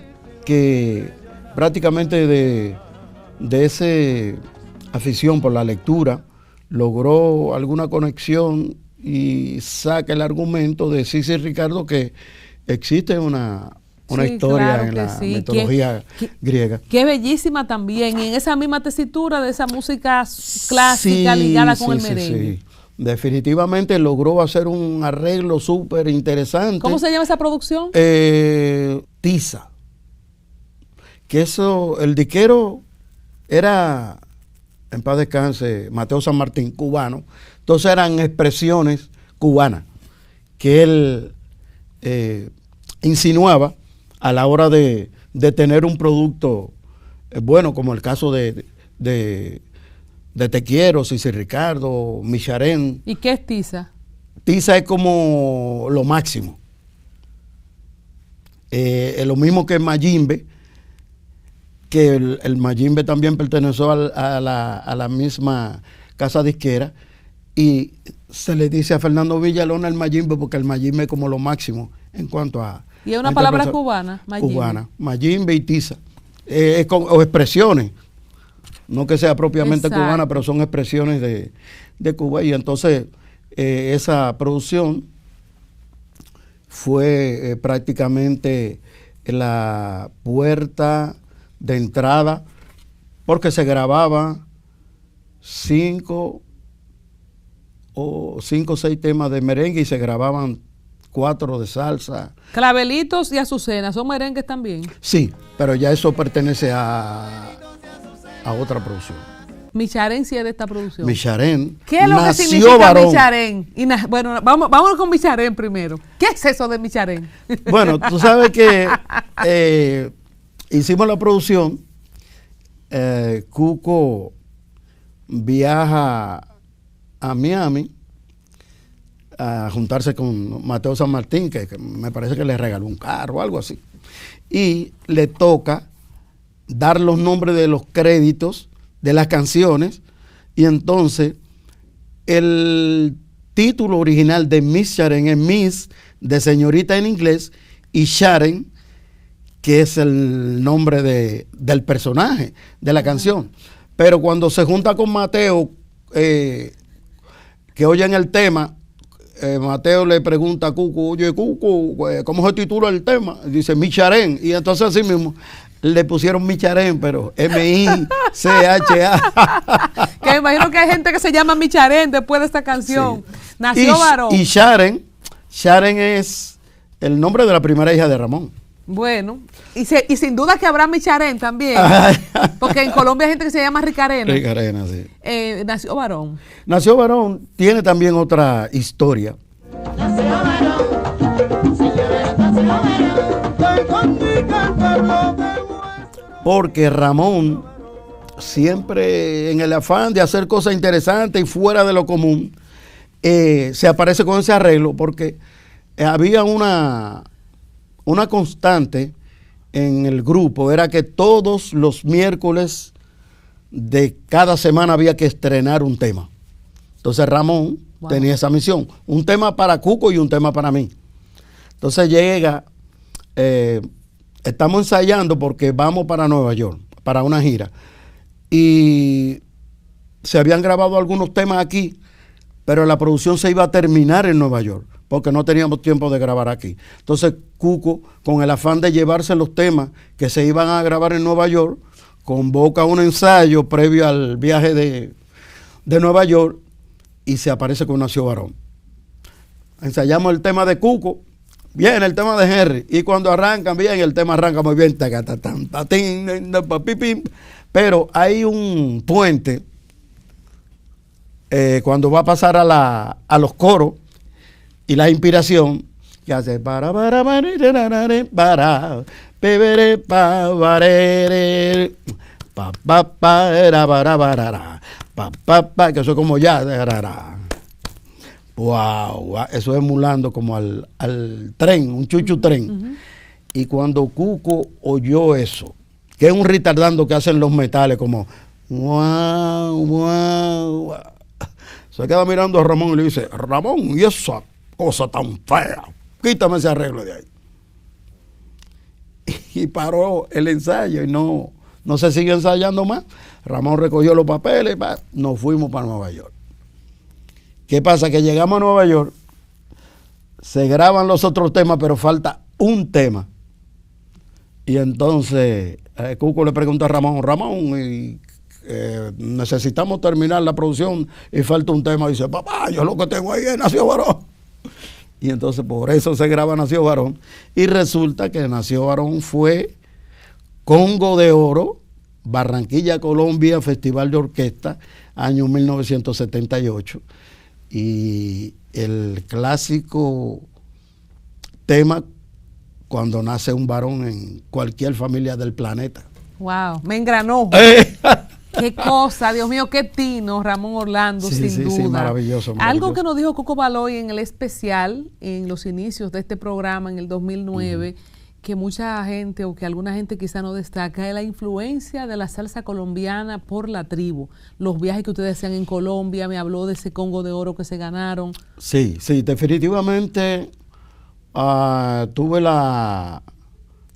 A: que prácticamente de esa afición por la lectura, logró alguna conexión y saca el argumento de Sisi Ricardo, que existe una historia, claro, en la mitología griega.
B: Qué bellísima también, en esa misma tesitura de esa música clásica ligada con el merengue.
A: Sí. Definitivamente logró hacer un arreglo súper interesante.
B: ¿Cómo se llama esa producción?
A: Tiza. Que eso, el diquero era, en paz descanse, Mateo San Martín, cubano. Entonces eran expresiones cubanas que él insinuaba a la hora de tener un producto bueno, como el caso de Te Quiero, Sisi Ricardo, Micharén.
B: ¿Y qué es Tiza?
A: Tiza es como lo máximo. Es lo mismo que Mayimbe, que el Mayimbe también perteneció a la misma casa disquera, y se le dice a Fernando Villalona el Mayimbe porque el Mayimbe es como lo máximo en cuanto a...
B: ¿Y es una palabra cubana?
A: Mayimbe. Cubana, Mayimbe y Tiza. O expresiones, no que sea propiamente cubana, pero son expresiones de Cuba. Y entonces esa producción fue prácticamente la puerta de entrada, porque se grababa 5 o 6 temas de merengue y se grababan 4 de salsa.
B: Clavelitos y Azucena, ¿son merengues también?
A: Sí, pero ya eso pertenece a otra producción.
B: Micharén sí es de esta producción.
A: Micharén.
B: ¿Qué es lo que significa Micharén? Bueno, vámonos con Micharén primero. ¿Qué es eso de Micharén?
A: Bueno, tú sabes que hicimos la producción. Cuco viaja a Miami a juntarse con Mateo San Martín, que me parece que le regaló un carro o algo así. Y le toca dar los nombres de los créditos de las canciones, y entonces el título original de Miss Sharon es Miss, de señorita en inglés, y Sharon, que es el nombre del personaje de la canción. Pero cuando se junta con Mateo, que oyen el tema, Mateo le pregunta a Cuco, oye Cuco, ¿cómo se titula el tema? Dice Micharén, y entonces así mismo le pusieron Micharén, pero M-I-C-H-A.
B: Que me imagino que hay gente que se llama Micharén después de esta canción. Sí. Nació varón.
A: Y Sharon es el nombre de la primera hija de Ramón.
B: Bueno, y sin duda que habrá Micharén también, porque en Colombia hay gente que se llama Ricarena.
A: Ricarena, sí.
B: Nació varón.
A: Nació varón, tiene también otra historia.
C: Nació varón, señores, nació varón,
A: porque Ramón, siempre en el afán de hacer cosas interesantes y fuera de lo común, se aparece con ese arreglo, porque había una constante en el grupo, era que todos los miércoles de cada semana había que estrenar un tema. Entonces Ramón tenía esa misión, un tema para Cuco y un tema para mí. Entonces llega, estamos ensayando porque vamos para Nueva York, para una gira, y se habían grabado algunos temas aquí, pero la producción se iba a terminar en Nueva York, porque no teníamos tiempo de grabar aquí. Entonces Cuco, con el afán de llevarse los temas que se iban a grabar en Nueva York, convoca un ensayo previo al viaje de Nueva York y se aparece con Nació Varón. Ensayamos el tema de Cuco, viene el tema de Henry, y cuando arrancan bien, el tema arranca muy bien, pero hay un puente cuando va a pasar a los coros y la inspiración, que hace para que eso es como ya. Wow, eso es emulando como al tren, un chuchu tren. Y cuando Cuco oyó eso, que es un retardando que hacen los metales, como wow, se queda mirando a Ramón y le dice: Ramón, y esa cosa tan fea, quítame ese arreglo de ahí. Y paró el ensayo y no se siguió ensayando más. Ramón recogió los papeles, nos fuimos para Nueva York. ¿Qué pasa? Que llegamos a Nueva York, se graban los otros temas, pero falta un tema. Y entonces Cuco le pregunta a Ramón, necesitamos terminar la producción y falta un tema. Y dice: papá, yo lo que tengo ahí es Nació Varón. Y entonces por eso se graba Nació Varón. Y resulta que Nació Varón fue Congo de Oro, Barranquilla, Colombia, Festival de Orquesta, año 1978. Y el clásico tema cuando nace un varón en cualquier familia del planeta.
B: Wow, me engranó. Qué cosa, Dios mío, qué tino, Ramón Orlando, sin duda.
A: Sí, maravilloso.
B: Algo que nos dijo Cuco Baloy en el especial, en los inicios de este programa, en el 2009, que mucha gente, o que alguna gente quizá no destaca, es la influencia de la salsa colombiana por la tribu. Los viajes que ustedes hacían en Colombia, me habló de ese Congo de Oro que se ganaron. Sí,
A: definitivamente tuve la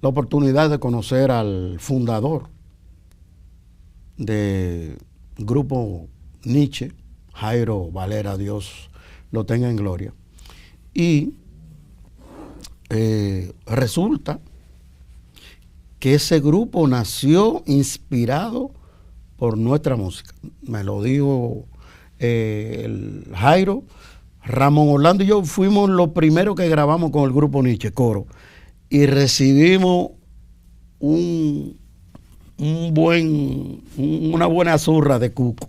A: oportunidad de conocer al fundador del grupo Nietzsche, Jairo Valera, Dios lo tenga en gloria. Y resulta que ese grupo nació inspirado por nuestra música. Me lo dijo el Jairo. Ramón Orlando y yo fuimos los primeros que grabamos con el grupo Nietzsche, coro, y recibimos una buena zurra de Cuco,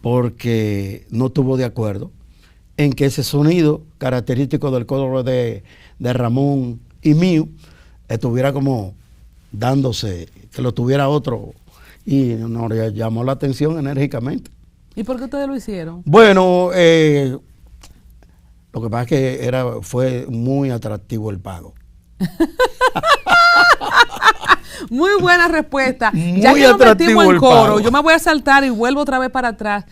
A: porque no estuvo de acuerdo en que ese sonido característico del coro de Ramón y mío estuviera como dándose, que lo tuviera otro, y nos llamó la atención enérgicamente.
B: ¿Y por qué ustedes lo hicieron?
A: Bueno, lo que pasa es que fue muy atractivo el pago.
B: Muy buena respuesta.
A: Muy
B: ya que nos metimos en coro,
A: pago.
B: yo me voy a saltar y vuelvo otra vez para atrás.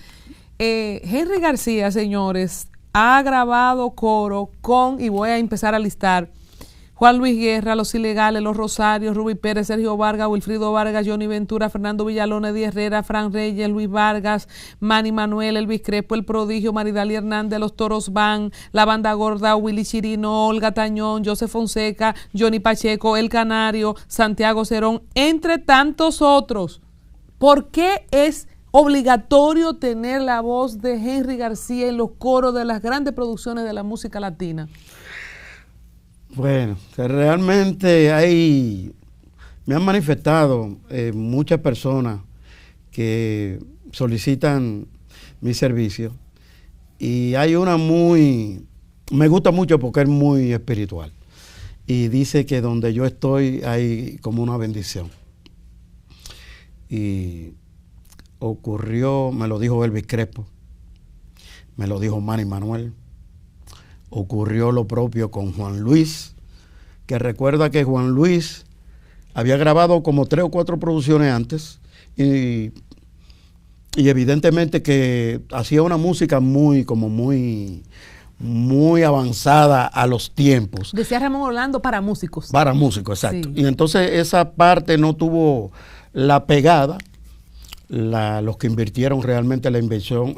B: Henry García, señores, ha grabado coro con, y voy a empezar a listar, Juan Luis Guerra, Los Ilegales, Los Rosarios, Rubí Pérez, Sergio Vargas, Wilfrido Vargas, Johnny Ventura, Fernando Villalón, Eddie Herrera, Fran Reyes, Luis Vargas, Manny Manuel, Elvis Crespo, El Prodigio, Maridali Hernández, Los Toros Van, La Banda Gorda, Willy Chirino, Olga Tañón, José Fonseca, Johnny Pacheco, El Canario, Santiago Cerón, entre tantos otros. ¿Por qué es obligatorio tener la voz de Henry García en los coros de las grandes producciones de la música latina?
A: Bueno, realmente me han manifestado muchas personas que solicitan mi servicio, y hay una me gusta mucho porque es muy espiritual, y dice que donde yo estoy hay como una bendición. Y ocurrió, me lo dijo Elvis Crespo, me lo dijo Manny Manuel, ocurrió lo propio con Juan Luis, que recuerda que Juan Luis había grabado como 3 o 4 producciones antes, y evidentemente que hacía una música muy avanzada a los tiempos.
B: Decía Ramón Orlando, para músicos.
A: Para músicos, exacto.
B: Sí.
A: Y entonces esa parte no tuvo la pegada. Los que invirtieron realmente la inversión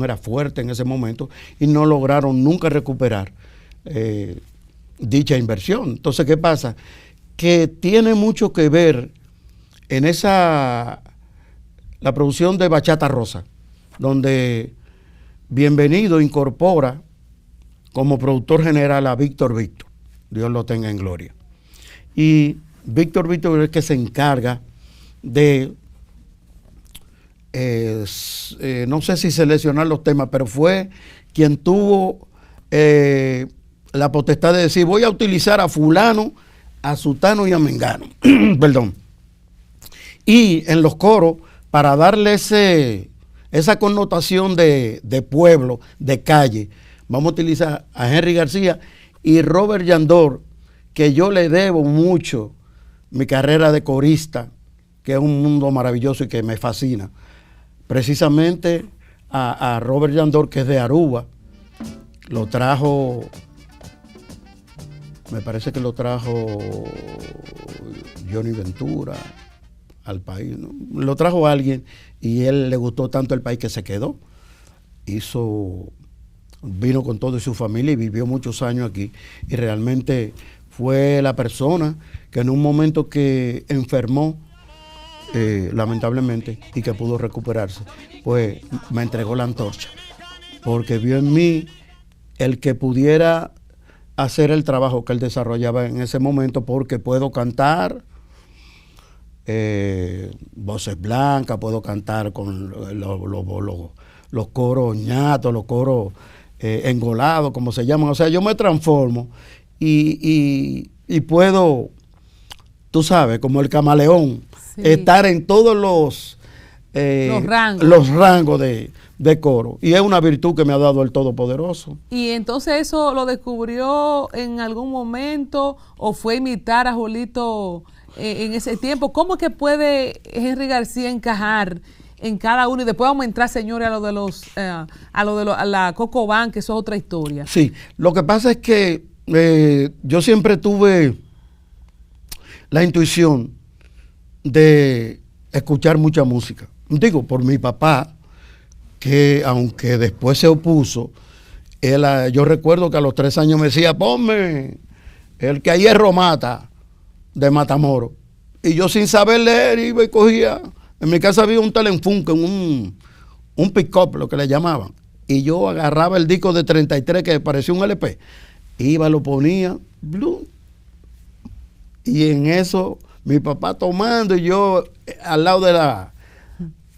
A: era fuerte en ese momento, y no lograron nunca recuperar dicha inversión. Entonces, ¿qué pasa? Que tiene mucho que ver en la producción de Bachata Rosa, donde Bienvenido incorpora como productor general a Víctor, Dios lo tenga en gloria. Y Víctor es el que se encarga de no sé si seleccionar los temas, pero fue quien tuvo la potestad de decir: voy a utilizar a fulano, a sutano y a mengano. Perdón. Y en los coros, para darle esa connotación de pueblo, de calle, vamos a utilizar a Henry García y Robert Yandor, que yo le debo mucho mi carrera de corista, que es un mundo maravilloso y que me fascina. Precisamente a Robert Yandor, que es de Aruba, lo trajo, me parece que lo trajo Johnny Ventura al país, ¿no? Lo trajo alguien, y él le gustó tanto el país que se quedó. Vino con todo y su familia y vivió muchos años aquí, y realmente fue la persona que en un momento que enfermó, lamentablemente, y que pudo recuperarse, pues me entregó la antorcha, porque vio en mí el que pudiera hacer el trabajo que él desarrollaba en ese momento, porque puedo cantar voces blancas, puedo cantar con los coros ñatos, los coros engolados, como se llaman. O sea, yo me transformo y puedo, tú sabes, como el camaleón, sí, estar en todos los rangos de coro. Y es una virtud que me ha dado el Todopoderoso.
B: ¿Y entonces eso lo descubrió en algún momento o fue imitar a Jolito en ese tiempo? ¿Cómo es que puede Henry García encajar en cada uno? Y después vamos a entrar, señores, a la Coco Band, que eso es otra historia.
A: Sí, lo que pasa es que yo siempre tuve la intuición de escuchar mucha música. Digo, por mi papá, que aunque después se opuso, yo recuerdo que a los 3 años me decía: ponme el que a hierro mata, de Matamoros. Y yo, sin saber leer, iba y cogía. En mi casa había un Telefunken, un pick-up, lo que le llamaban. Y yo agarraba el disco de 33 que parecía un LP. Iba, lo ponía, blue, y en eso mi papá tomando y yo al lado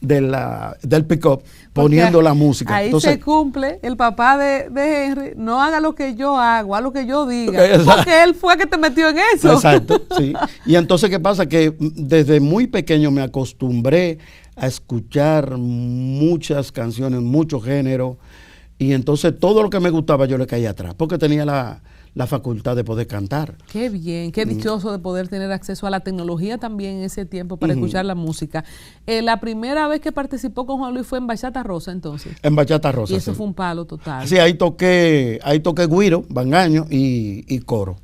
A: del pick-up poniendo la música. Ahí entonces,
B: se cumple el papá de Henry: no haga lo que yo hago, haz lo que yo diga. Exacto. Porque él fue que te metió en eso.
A: Exacto, sí. Y entonces, ¿qué pasa? Que desde muy pequeño me acostumbré a escuchar muchas canciones, mucho género, y entonces todo lo que me gustaba yo le caía atrás, porque tenía la facultad de poder cantar.
B: Qué bien, qué dichoso de poder tener acceso a la tecnología también en ese tiempo para escuchar la música. La primera vez que participó con Juan Luis fue en Bachata Rosa, entonces.
A: En Bachata Rosa.
B: Y eso fue un palo total.
A: Sí, ahí toqué güiro, bangaño y coro.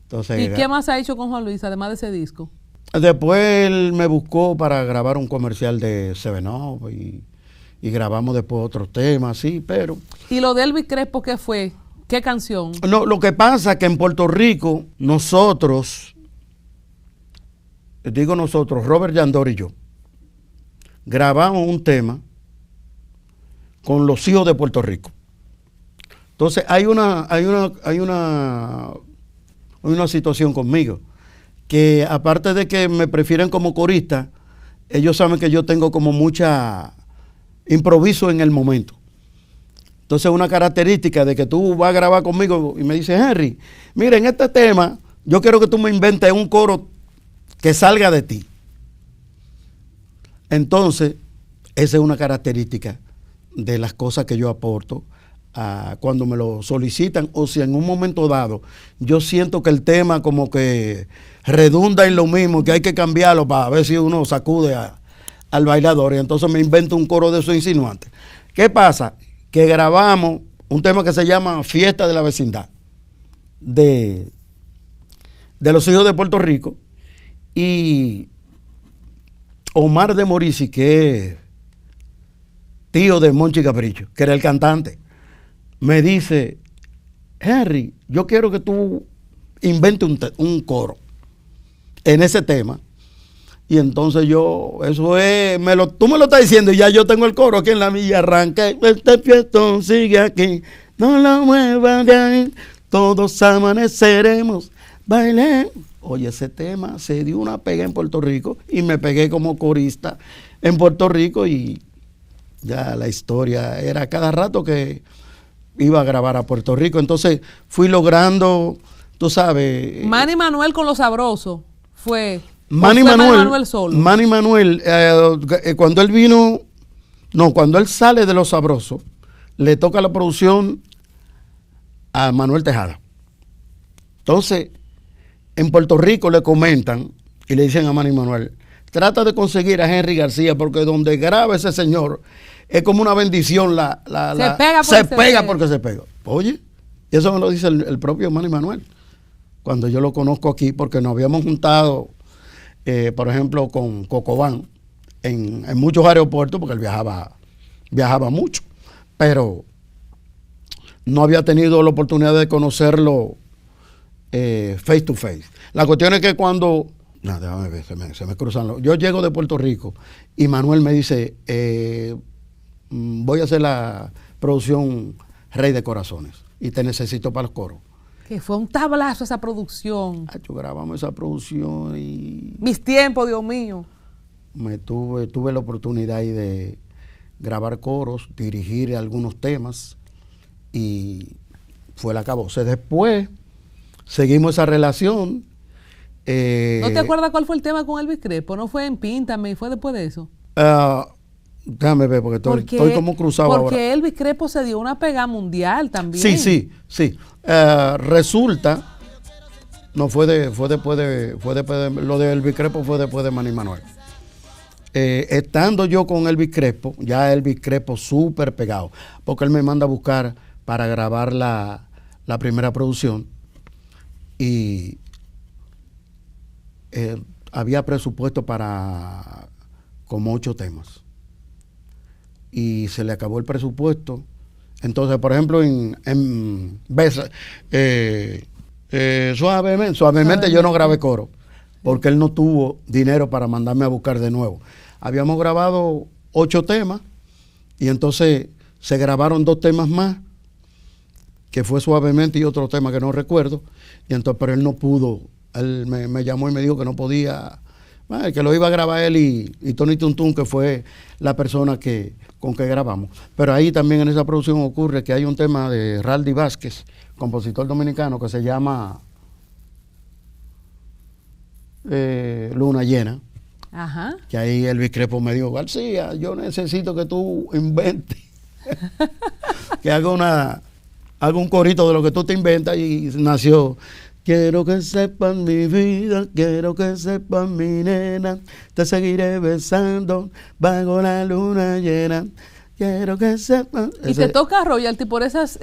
A: Entonces,
B: ¿y qué más ha hecho con Juan Luis, además de ese disco?
A: Después él me buscó para grabar un comercial de Seven Up y grabamos después otros temas, sí, pero...
B: ¿Y lo de Elvis Crespo qué fue? ¿Qué canción?
A: No, lo que pasa es que en Puerto Rico, nosotros, Robert Yandor y yo, grabamos un tema con los hijos de Puerto Rico. Entonces hay una situación conmigo, que aparte de que me prefieren como corista, ellos saben que yo tengo como mucha improviso en el momento. Entonces una característica de que tú vas a grabar conmigo y me dices, Henry, mira, en este tema yo quiero que tú me inventes un coro que salga de ti. Entonces, esa es una característica de las cosas que yo aporto cuando me lo solicitan, o si en un momento dado yo siento que el tema como que redunda en lo mismo, que hay que cambiarlo para ver si uno sacude al bailador, y entonces me invento un coro de esos insinuantes. ¿Qué pasa? Que grabamos un tema que se llama Fiesta de la Vecindad, de los hijos de Puerto Rico, y Omar de Morisi, que es tío de Monchi Capricho, que era el cantante, me dice, Henry, yo quiero que tú inventes un coro en ese tema. Y entonces tú me lo estás diciendo y ya yo tengo el coro aquí en la milla, arranca, este fiestón sigue aquí, no lo muevan de ahí, todos amaneceremos, bailen. Oye, ese tema se dio una pega en Puerto Rico y me pegué como corista en Puerto Rico, y ya la historia era cada rato que iba a grabar a Puerto Rico. Entonces fui logrando, tú sabes.
B: Manny Manuel con Lo Sabroso fue...
A: Manny Manuel
B: solo.
A: Manny Manuel, cuando él vino, cuando él sale de Lo Sabroso, le toca la producción a Manuel Tejada. Entonces, en Puerto Rico le comentan y le dicen a Manny Manuel, trata de conseguir a Henry García, porque donde graba ese señor es como una bendición, se pega porque se pega. Oye, eso me lo dice el propio Manny Manuel, cuando yo lo conozco aquí, porque nos habíamos juntado, por ejemplo, con Cocobán en muchos aeropuertos, porque él viajaba mucho, pero no había tenido la oportunidad de conocerlo face to face. La cuestión es que cuando, déjame ver, se me cruzan yo llego de Puerto Rico y Manuel me dice, voy a hacer la producción Rey de Corazones y te necesito para los coros.
B: Que fue un tablazo esa producción.
A: Grabamos esa producción y...
B: Mis tiempos, Dios mío.
A: Tuve la oportunidad ahí de grabar coros, dirigir algunos temas y fue el acabose. Después seguimos esa relación.
B: ¿No te acuerdas cuál fue el tema con Elvis Crespo? ¿No fue en Píntame y fue después de eso?
A: Déjame ver, porque estoy como cruzado ahora.
B: Porque Elvis Crespo se dio una pega mundial también.
A: Sí. Resulta, fue después de lo de Elvis Crespo, fue después de Manny Manuel. Estando yo con Elvis Crespo, ya Elvis Crespo súper pegado, porque él me manda a buscar para grabar la primera producción, y había presupuesto para como 8 temas. Y se le acabó el presupuesto. Entonces, por ejemplo, en suavemente yo no grabé coro, porque él no tuvo dinero para mandarme a buscar de nuevo. Habíamos grabado 8 temas, y entonces se grabaron 2 temas más, que fue Suavemente y otro tema que no recuerdo, y entonces, pero él no pudo, él me llamó y me dijo que no podía, que lo iba a grabar él y Tony Tuntún, que fue la persona con que grabamos. Pero ahí también en esa producción ocurre que hay un tema de Raldi Vázquez, compositor dominicano, que se llama Luna Llena.
B: Ajá.
A: Que ahí Elvis Crespo me dijo, García, yo necesito que tú inventes, que haga un corito de lo que tú te inventas, y nació: quiero que sepan mi vida, quiero que sepan mi nena, te seguiré besando bajo la luna llena. quiero que sepan.
B: Y te toca royalty por esa
A: sí,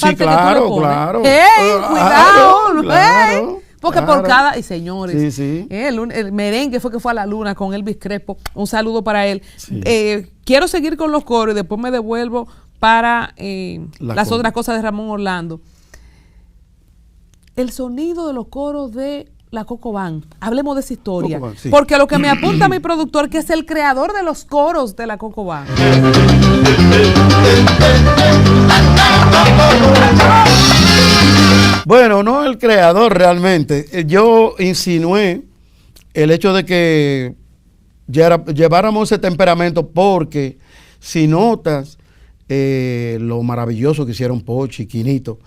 B: parte
A: claro,
B: que tú le pones.
A: claro.
B: Cuidado,
A: claro.
B: Porque
A: Claro.
B: por cada, y señores,
A: Sí.
B: El merengue fue que fue a la luna con Elvis Crespo. Un saludo para él.
A: Sí.
B: Quiero seguir con los coros y después me devuelvo para las otras cosas de Ramón Orlando. El sonido de los coros de la Coco Band. Hablemos de esa historia.
A: Coco Band, sí.
B: Porque lo que me apunta mi productor, que es el creador de los coros de la Coco Band.
A: Bueno, no el creador realmente. Yo insinué el hecho de que lleváramos ese temperamento porque si notas lo maravilloso que hicieron Pochi y Quinito,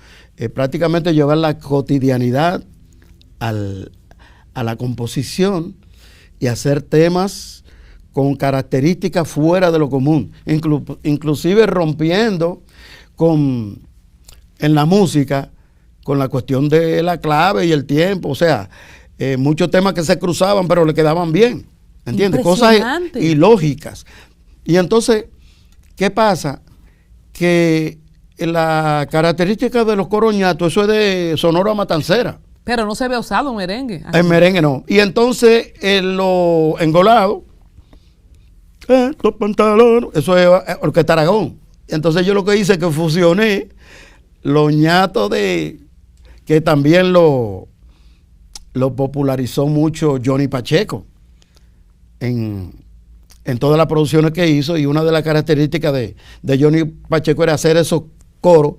A: prácticamente llevar la cotidianidad a la composición y hacer temas con características fuera de lo común, inclusive rompiendo en la música con la cuestión de la clave y el tiempo, o sea, muchos temas que se cruzaban pero le quedaban bien, ¿entiendes? Cosas ilógicas. Y entonces, ¿qué pasa? Que la característica de los coros ñatos, eso es de Sonora Matancera.
B: Pero no se ve usado en merengue.
A: En merengue no. Y entonces, lo engolado, los pantalones, eso es Orquesta Aragón. Entonces yo lo que hice es que fusioné los ñatos que también lo popularizó mucho Johnny Pacheco en todas las producciones que hizo, y una de las características de Johnny Pacheco era hacer esos coros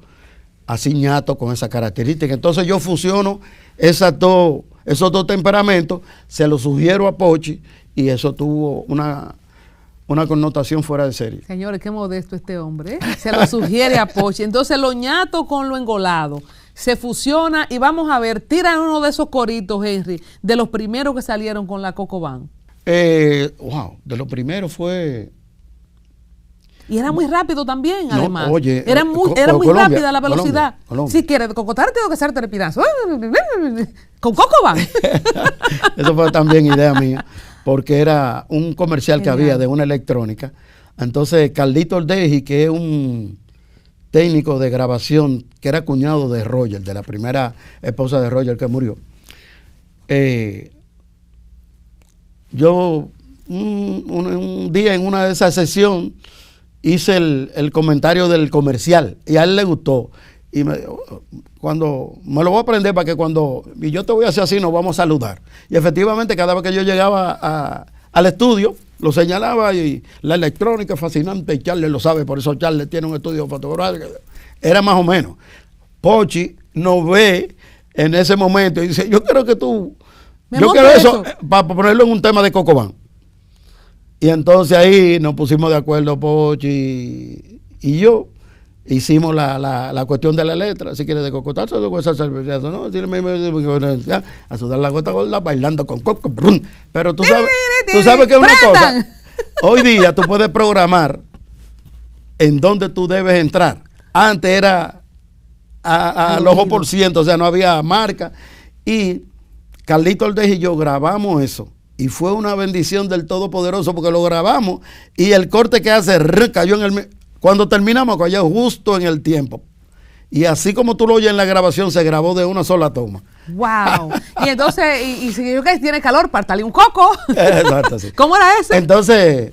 A: así ñatos con esa característica. Entonces yo fusiono esos dos temperamentos, se los sugiero a Pochi y eso tuvo una connotación fuera de serie.
B: Señores, qué modesto este hombre, ¿eh? Se lo sugiere a Pochi. Entonces lo ñato con lo engolado se fusiona y vamos a ver, tira uno de esos coritos, Henry, de los primeros que salieron con la Coco Band.
A: Wow, de los primeros fue...
B: Y era muy rápido también,
A: no,
B: además.
A: Oye,
B: era muy
A: Colombia,
B: rápida la velocidad.
A: Colombia.
B: Si quieres cocotar, tengo que hacerte el pirazo. Con Coco Band.
A: Eso fue también idea mía, porque era un comercial que había de una electrónica. Entonces, Carlito Ordeji, que es un técnico de grabación, que era cuñado de Roger, de la primera esposa de Roger que murió. Yo un día en una de esas sesiones hice el comentario del comercial y a él le gustó. Y cuando me lo voy a aprender para que y yo te voy a hacer así, nos vamos a saludar. Y efectivamente, cada vez que yo llegaba al estudio, lo señalaba, y la electrónica fascinante, y Charles lo sabe, por eso Charles tiene un estudio fotográfico. Era más o menos. Pochi nos ve en ese momento y dice, yo quiero que tú... Yo quiero eso para ponerlo en un tema de Coco Band. Y entonces ahí nos pusimos de acuerdo Pochi y yo. Hicimos la cuestión de la letra. Si quieres de cocotarse o de esa cerveza, ¿no? A sudar la gota gorda bailando con coco. Brum. Pero tú sabes que es una cosa. Hoy día tú puedes programar en dónde tú debes entrar. Antes era al ojo por ciento, o sea, no había marca. Y Carlito Ordeji y yo grabamos eso. Y fue una bendición del Todopoderoso porque lo grabamos y el corte que hace cayó en el... Cuando terminamos, cayó justo en el tiempo. Y así como tú lo oyes en la grabación, se grabó de una sola toma.
B: ¡Wow! Y entonces, y si yo que tiene calor, pártale un coco.
A: Exacto, sí.
B: ¿Cómo era ese?
A: Entonces...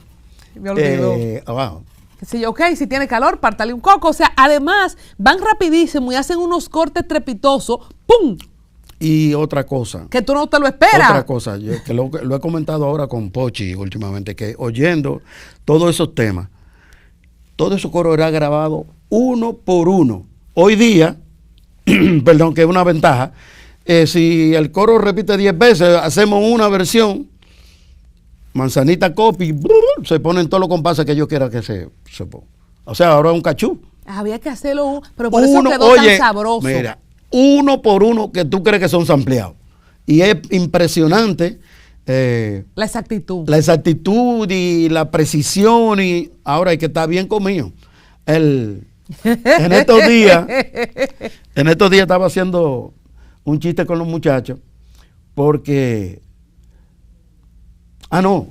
B: Me olvidó.
A: Wow.
B: Sí, ok, si tiene calor, pártale un coco. O sea, además, van rapidísimo y hacen unos cortes trepitosos. ¡Pum!
A: Y otra cosa.
B: Que tú no te lo esperas.
A: Otra cosa, que lo he comentado ahora con Pochi últimamente, que oyendo todos esos temas, todo eso coro era grabado uno por uno. Hoy día, perdón, que es una ventaja, si el coro repite 10 veces, hacemos una versión, manzanita copy, se ponen todos los compases que yo quiera que se ponga. O sea, ahora es un cachú.
B: Había que hacerlo, pero por eso quedó tan sabroso.
A: Mira, uno por uno que tú crees que son sampleados. Y es impresionante.
B: La exactitud.
A: La exactitud y la precisión. Y ahora hay que estar bien comido. En estos días estaba haciendo un chiste con los muchachos. Porque...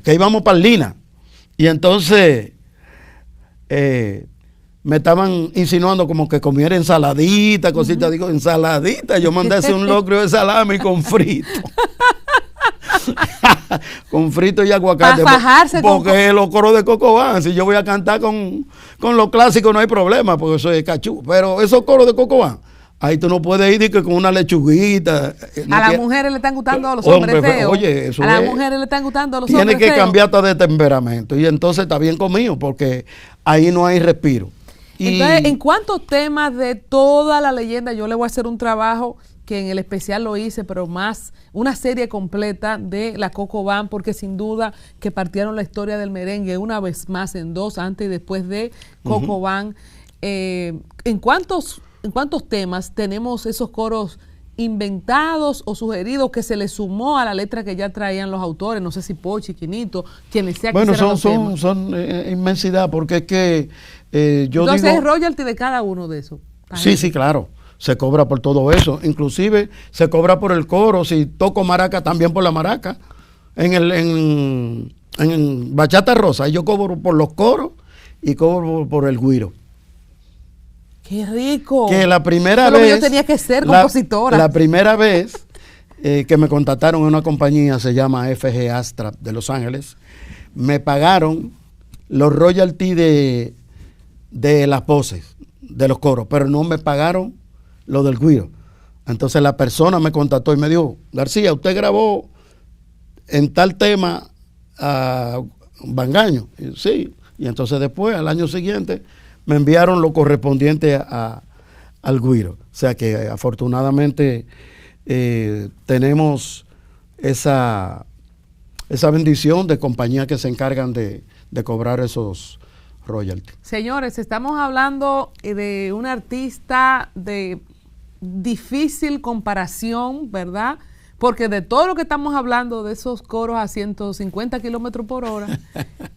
A: que íbamos para Lina. Y entonces me estaban insinuando como que comiera ensaladita, cositas. Digo, ensaladita. Yo mandé a hacer un locrio de salami con frito. Con frito y aguacate. Porque los coros de Coco Van, si yo voy a cantar con los clásicos no hay problema, porque soy cachú. Pero esos coros de Coco Van, ahí tú no puedes ir que con una lechuguita.
B: A las mujeres le están gustando los hombres feos. Oye, eso a las mujeres le están gustando los hombres feos.
A: Tiene que cambiar hasta de temperamento. Y entonces está bien conmigo, porque ahí no hay respiro.
B: Entonces, ¿en cuántos temas de toda la leyenda? Yo le voy a hacer un trabajo que en el especial lo hice, pero más una serie completa de la Coco Van, porque sin duda que partieron la historia del merengue una vez más en dos, antes y después de Coco Van. ¿En cuántos temas tenemos esos coros inventados o sugeridos que se le sumó a la letra que ya traían los autores? No sé si Pochi, Quinito, quienes sea que
A: son inmensidad, porque es que yo
B: entonces
A: digo...
B: es royalty de cada uno de esos.
A: Sí, claro. Se cobra por todo eso. Inclusive se cobra por el coro. Si toco maraca, también por la maraca. En Bachata Rosa, yo cobro por los coros y cobro por el güiro.
B: ¡Qué rico!
A: Que la primera vez...
B: Yo tenía que ser compositora.
A: La primera vez que me contactaron en una compañía, se llama FG Astra de Los Ángeles, me pagaron los royalties de las voces, de los coros, pero no me pagaron lo del güiro. Entonces la persona me contactó y me dijo, García, usted grabó en tal tema a Bangaño. Y, sí. Y entonces después, al año siguiente, me enviaron lo correspondiente al güiro. O sea que afortunadamente tenemos esa bendición de compañías que se encargan de cobrar esos royalties.
B: Señores, estamos hablando de un artista de difícil comparación, ¿verdad? Porque de todo lo que estamos hablando, de esos coros a 150 kilómetros por hora,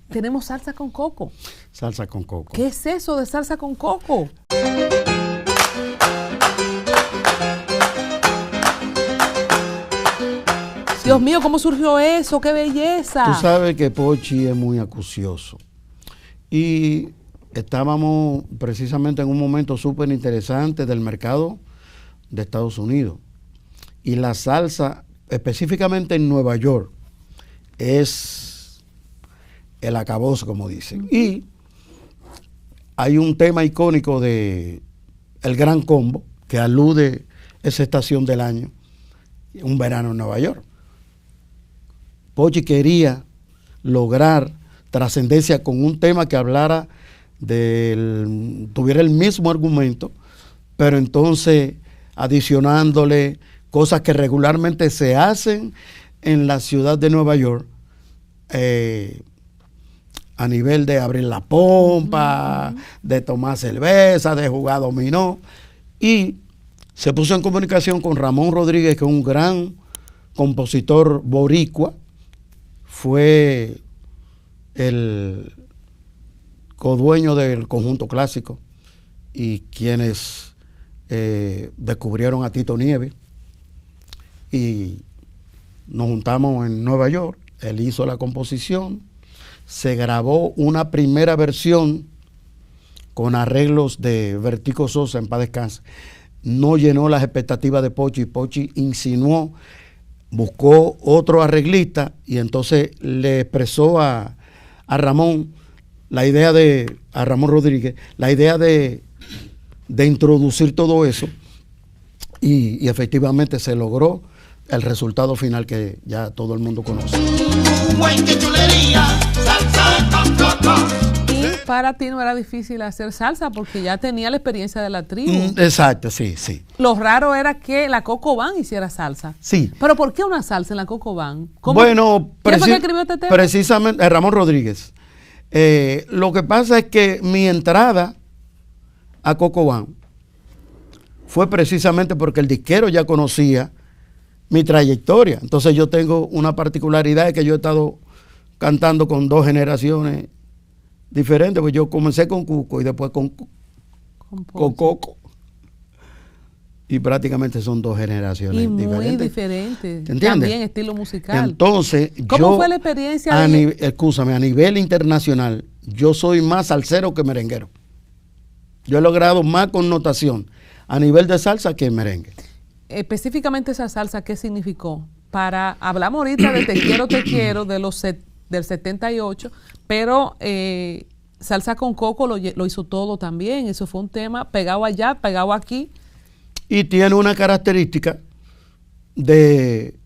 B: tenemos salsa con coco.
A: Salsa con coco.
B: ¿Qué es eso de salsa con coco? Dios mío, ¿cómo surgió eso? ¡Qué belleza!
A: Tú sabes que Pochi es muy acucioso. Y estábamos precisamente en un momento súper interesante del mercado de Estados Unidos. Y la salsa, específicamente en Nueva York, es el acabose, como dicen. Y hay un tema icónico de El Gran Combo, que alude a esa estación del año, un verano en Nueva York. Pochi quería lograr trascendencia con un tema que hablara tuviera el mismo argumento, pero entonces adicionándole cosas que regularmente se hacen en la ciudad de Nueva York, a nivel de abrir la pompa, de tomar cerveza, de jugar dominó, y se puso en comunicación con Ramón Rodríguez, que es un gran compositor boricua, fue el codueño del Conjunto Clásico y quienes descubrieron a Tito Nieves, y nos juntamos en Nueva York. Él hizo la composición, se grabó una primera versión con arreglos de Vertico Sosa, en paz descanse. No llenó las expectativas de Pochi, y Pochi insinuó, buscó otro arreglista y entonces le expresó a Ramón la idea a Ramón Rodríguez, la idea de introducir todo eso, y efectivamente se logró el resultado final que ya todo el mundo conoce.
B: Y para ti no era difícil hacer salsa porque ya tenía la experiencia de la tribu.
A: Exacto, sí, sí.
B: Lo raro era que la Coco Van hiciera salsa.
A: Sí.
B: Pero ¿por qué una salsa en la Coco Van?
A: Bueno,
B: ¿Quién fue que escribió este tema?
A: Precisamente Ramón Rodríguez. Lo que pasa es que mi entrada a Coco Van fue precisamente porque el disquero ya conocía mi trayectoria. Entonces yo tengo una particularidad, de que yo he estado cantando con dos generaciones diferentes, pues yo comencé con Cuco y después con Coco. Y prácticamente son dos generaciones diferentes.
B: Y muy diferentes.
A: ¿Entiendes?
B: También estilo musical.
A: Entonces,
B: ¿cómo fue la experiencia?
A: a nivel internacional, yo soy más salsero que merenguero. Yo he logrado más connotación a nivel de salsa que merengue.
B: Específicamente esa salsa, ¿qué significó? Hablamos ahorita de Te quiero, del 78, pero Salsa con Coco lo hizo todo también. Eso fue un tema pegado allá, pegado aquí.
A: Y tiene una característica de,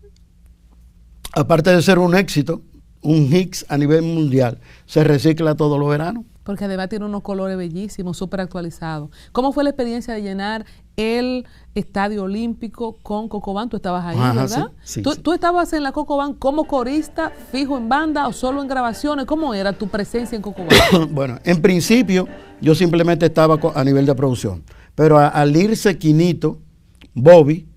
A: aparte de ser un éxito, un hit a nivel mundial, se recicla todos los veranos.
B: Porque además tiene unos colores bellísimos, súper actualizados. ¿Cómo fue la experiencia de llenar el Estadio Olímpico con Cocobán? Tú estabas ahí, ¿verdad?
A: Sí,
B: ¿Tú estabas en la Cocobán como corista, fijo en banda o solo en grabaciones? ¿Cómo era tu presencia en Cocobán?
A: Bueno, en principio yo simplemente estaba a nivel de producción. Pero al irse Quinito, Bobby,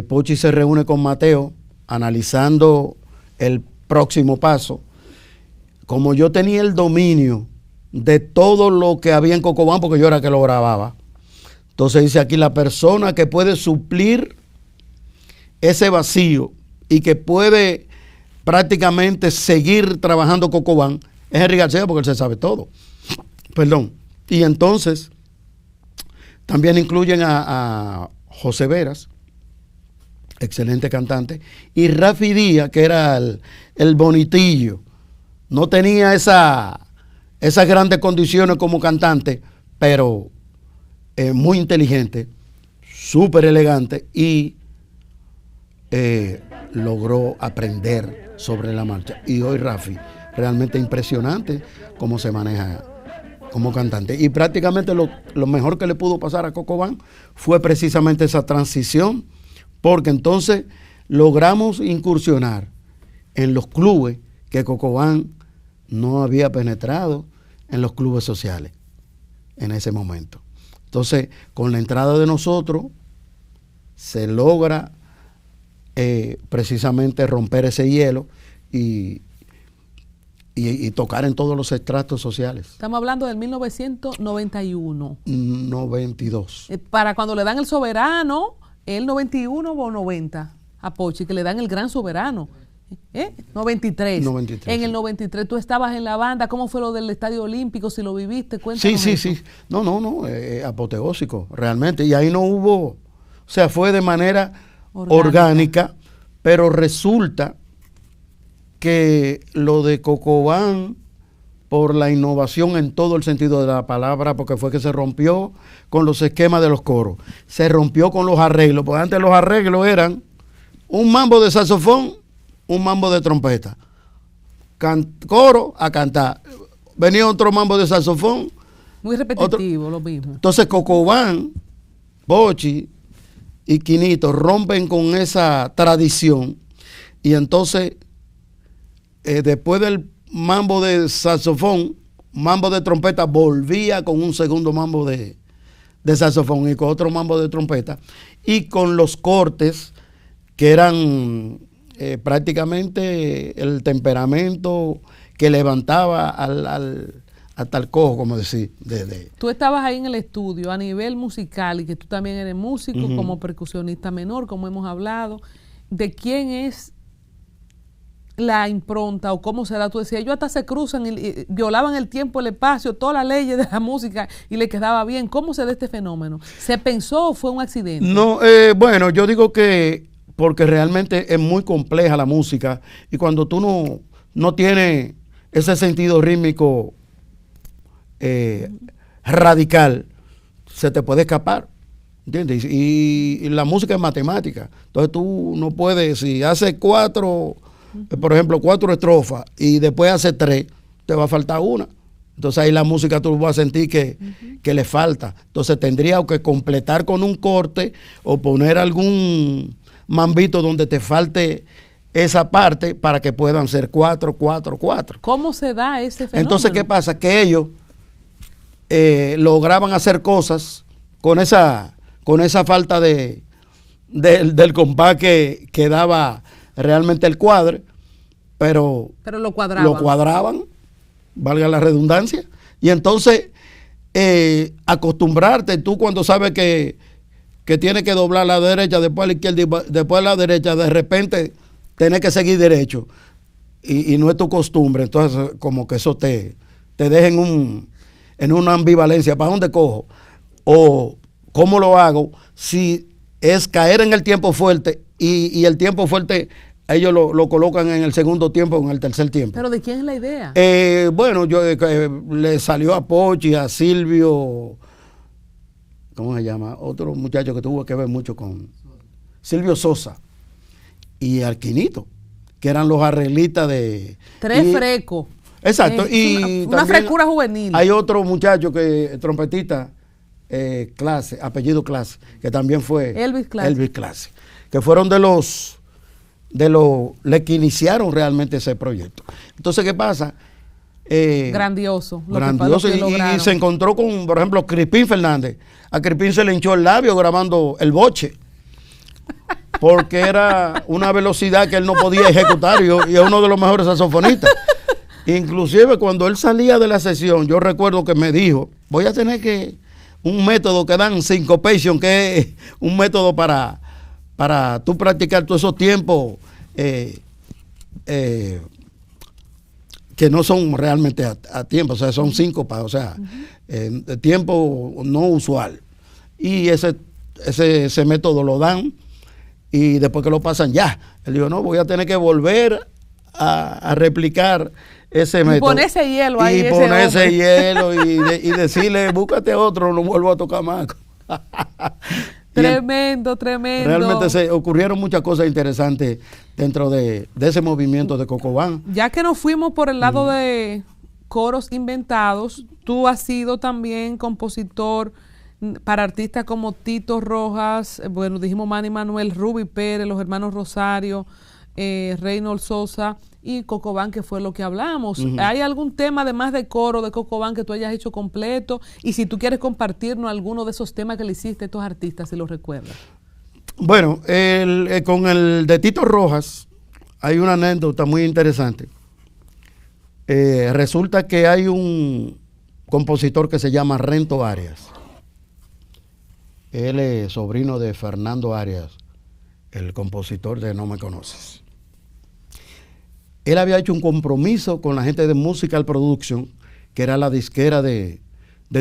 A: Pochi se reúne con Mateo analizando el próximo paso. Como yo tenía el dominio de todo lo que había en Cocobán, porque yo era que lo grababa, entonces dice aquí, la persona que puede suplir ese vacío y que puede prácticamente seguir trabajando Cocobán es Henry García, porque él se sabe todo. Perdón. Y entonces también incluyen a José Veras, excelente cantante, y Rafi Díaz, que era el bonitillo. No tenía esas grandes condiciones como cantante, pero muy inteligente, súper elegante y logró aprender sobre la marcha. Y hoy Rafi, realmente impresionante cómo se maneja como cantante. Y prácticamente lo mejor que le pudo pasar a Cocobán fue precisamente esa transición, porque entonces logramos incursionar en los clubes que Cocobán no había penetrado, en los clubes sociales en ese momento. Entonces, con la entrada de nosotros, se logra precisamente romper ese hielo y tocar en todos los estratos sociales.
B: Estamos hablando del 1991.
A: 92.
B: Para cuando le dan el soberano, el 91 o 90 a Pochi, que le dan el gran soberano. 93. En el 93 tú estabas en la banda. ¿Cómo fue lo del Estadio Olímpico? Si lo viviste, cuéntanos.
A: Sí. No, apoteósico, realmente. Y ahí no hubo, o sea, fue de manera orgánica, pero resulta que lo de Cocobán, por la innovación en todo el sentido de la palabra, porque fue que se rompió con los esquemas de los coros, se rompió con los arreglos, porque antes los arreglos eran un mambo de saxofón, un mambo de trompeta, coro a cantar, venía otro mambo de saxofón,
B: muy repetitivo, lo mismo.
A: Entonces Cocobán, Pochi y Quinito rompen con esa tradición, y entonces después del mambo de saxofón, mambo de trompeta, volvía con un segundo mambo de saxofón y con otro mambo de trompeta, y con los cortes que eran prácticamente el temperamento que levantaba hasta el cojo, como decir.
B: Tú estabas ahí en el estudio a nivel musical, y que tú también eres músico, como percusionista menor, como hemos hablado. ¿De quién es la impronta o cómo será? Tú decías, ellos hasta se cruzan y violaban el tiempo, el espacio, todas las leyes de la música y le quedaba bien. ¿Cómo se da este fenómeno? ¿Se pensó o fue un accidente?
A: No, bueno, yo digo que porque realmente es muy compleja la música, y cuando tú no tienes ese sentido rítmico radical, se te puede escapar, ¿entiendes? Y la música es matemática, entonces tú no puedes, si haces por ejemplo, 4 estrofas y después haces 3, te va a faltar una. Entonces ahí la música tú vas a sentir que le falta. Entonces tendría que completar con un corte o poner algún mambito donde te falte esa parte para que puedan ser 4, 4, 4.
B: ¿Cómo se da ese fenómeno?
A: Entonces, ¿qué pasa? Que ellos lograban hacer cosas con esa falta del compás que daba realmente el cuadre, pero lo cuadraban, valga la redundancia, y entonces acostumbrarte, tú cuando sabes que tienes que doblar a la derecha, después a la izquierda, después a la derecha, de repente tenés que seguir derecho, y no es tu costumbre, entonces como que eso te deja en una ambivalencia, ¿para dónde cojo? O ¿cómo lo hago? Si es caer en el tiempo fuerte y el tiempo fuerte ellos lo colocan en el segundo tiempo o en el tercer tiempo.
B: ¿Pero de quién es la idea?
A: Bueno, le salió a Pochi, a Silvio, ¿cómo se llama? Otro muchacho que tuvo que ver mucho con Silvio Sosa y Alquinito, que eran los arreglistas de...
B: Tres frecos.
A: Exacto. Y
B: una frescura juvenil.
A: Hay otro muchacho que trompetista, Clase, apellido Clase, que también fue
B: Elvis
A: Clase, que fueron de los que iniciaron realmente ese proyecto. Entonces, ¿qué pasa?
B: Grandioso.
A: Grandioso. Y se encontró con, por ejemplo, Crispín Fernández. A Crispín se le hinchó el labio grabando El Boche, porque era una velocidad que él no podía ejecutar, y es uno de los mejores saxofonistas. Inclusive cuando él salía de la sesión, yo recuerdo que me dijo, voy a tener un método que dan syncopation, que es un método para tú practicar todos esos tiempos que no son realmente a tiempo, o sea, son síncopas, o sea, tiempo no usual. Y ese método lo dan y después que lo pasan ya. Él dijo, no, voy a tener que volver a replicar ese método. Y
B: ponerse hielo ahí.
A: Y ponerse hielo y decirle, búscate otro, no vuelvo a tocar más.
B: Tremendo.
A: Realmente se ocurrieron muchas cosas interesantes dentro de ese movimiento de Cocobán.
B: Ya que nos fuimos por el lado de coros inventados, tú has sido también compositor para artistas como Tito Rojas, bueno, dijimos Manny Manuel, Ruby Pérez, los hermanos Rosario, Reynold Sosa y Cocobán, que fue lo que hablamos. ¿Hay algún tema además de coro de Cocobán que tú hayas hecho completo? Y si tú quieres compartirnos alguno de esos temas que le hiciste a estos artistas, si los recuerdas.
A: Bueno, con el de Tito Rojas hay una anécdota muy interesante. Resulta que hay un compositor que se llama Rento Arias. Él es sobrino de Fernando Arias, el compositor de No Me Conoces. Él había hecho un compromiso con la gente de Musical Production, que era la disquera de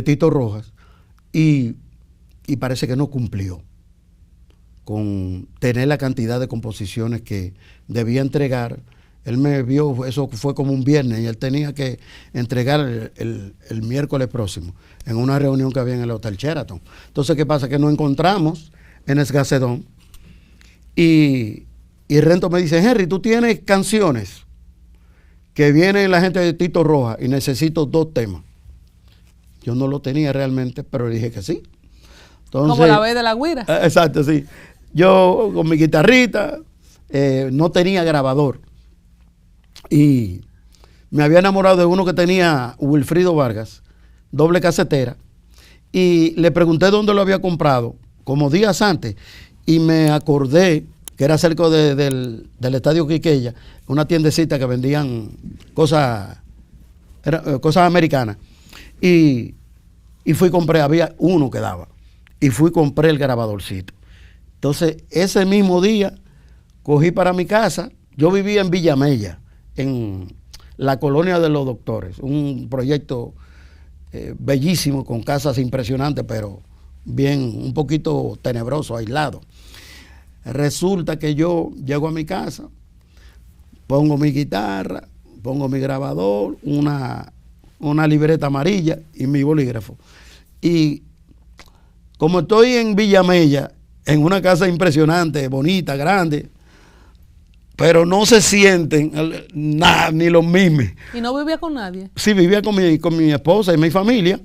A: Tito Rojas, y parece que no cumplió con tener la cantidad de composiciones que debía entregar. Él me vio, eso fue como un viernes, y él tenía que entregar el miércoles próximo, en una reunión que había en el Hotel Sheraton. Entonces, ¿qué pasa? Que nos encontramos en Esgacedón, y Rento me dice, Henry, tú tienes canciones que viene la gente de Tito Rojas y necesito 2 temas. Yo no lo tenía realmente, pero dije que sí. Entonces,
B: como la vez de la güira.
A: Exacto, sí. Yo con mi guitarrita, no tenía grabador. Y me había enamorado de uno que tenía Wilfrido Vargas, doble casetera. Y le pregunté dónde lo había comprado, como días antes. Y me acordé que era cerca del Estadio Quiqueya, una tiendecita que vendían cosas americanas. Y fui y compré, había uno que daba, y fui y compré el grabadorcito. Entonces, ese mismo día, cogí para mi casa. Yo vivía en Villamella, en la colonia de los doctores, un proyecto bellísimo, con casas impresionantes, pero bien, un poquito tenebroso, aislado. Resulta que yo llego a mi casa, pongo mi guitarra, pongo mi grabador, una libreta amarilla y mi bolígrafo. Y como estoy en Villamella, en una casa impresionante, bonita, grande, pero no se sienten nada, ni los mismos. ¿Y
B: no vivía con nadie?
A: Sí, vivía con mi esposa y mi familia,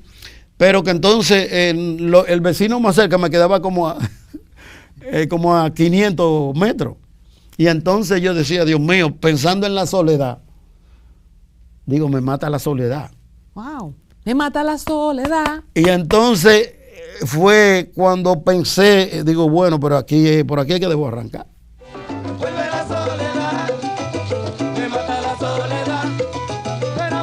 A: pero que entonces el vecino más cerca me quedaba como a 500 metros. Y entonces yo decía, Dios mío, pensando en la soledad, digo, me mata la soledad.
B: Wow, me mata la soledad.
A: Y entonces fue cuando pensé, digo, bueno, pero por aquí es que debo arrancar.
C: Vuelve la soledad, me mata la soledad, pero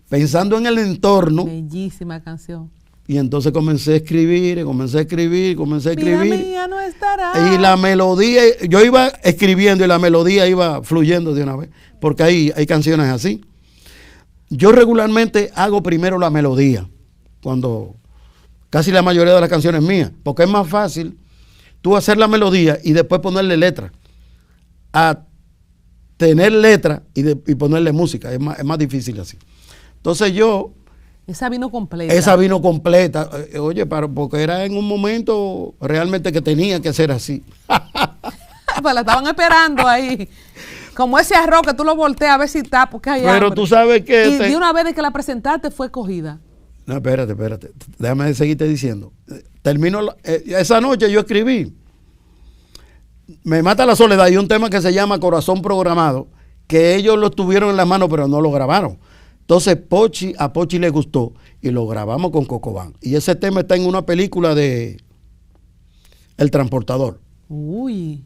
A: pensando en el entorno.
B: Bellísima canción.
A: Y entonces comencé a escribir.
B: Vida mía no estará.
A: Y la melodía, yo iba escribiendo y la melodía iba fluyendo de una vez, porque hay canciones así. Yo regularmente hago primero la melodía, cuando casi la mayoría de las canciones mías, porque es más fácil tú hacer la melodía y después ponerle letra, a tener letra y ponerle música, es más difícil así. Entonces
B: Esa vino completa.
A: Oye, porque era en un momento realmente que tenía que ser así.
B: Pues la estaban esperando ahí. Como ese arroz que tú lo volteas a ver si está, porque hay
A: Pero
B: hambre.
A: tú sabes que...
B: Y de una vez de que la presentaste fue cogida.
A: No, espérate. Déjame seguirte diciendo. Esa noche yo escribí Me mata la soledad y un tema que se llama Corazón Programado, que ellos lo tuvieron en la mano pero no lo grabaron. Entonces a Pochi le gustó y lo grabamos con Cocobán. Y ese tema está en una película de El Transportador.
B: Uy.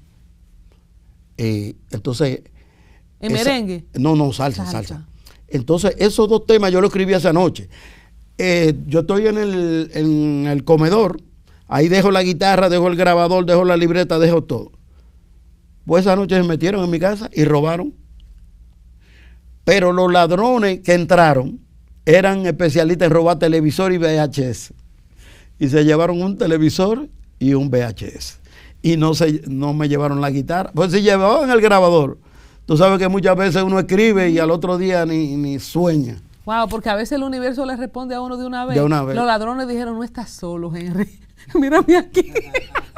A: Entonces...
B: ¿En merengue?
A: No, salsa. Entonces esos dos temas yo los escribí esa noche. Yo estoy en el comedor, ahí dejo la guitarra, dejo el grabador, dejo la libreta, dejo todo. Pues esa noche se metieron en mi casa y robaron. Pero los ladrones que entraron eran especialistas en robar televisor y VHS. Y se llevaron un televisor y un VHS. Y no me llevaron la guitarra. Pues se llevaban el grabador. Tú sabes que muchas veces uno escribe y al otro día ni sueña.
B: Wow, porque a veces el universo le responde a uno de una vez. Los ladrones dijeron, no estás solo, Henry. Mírame aquí.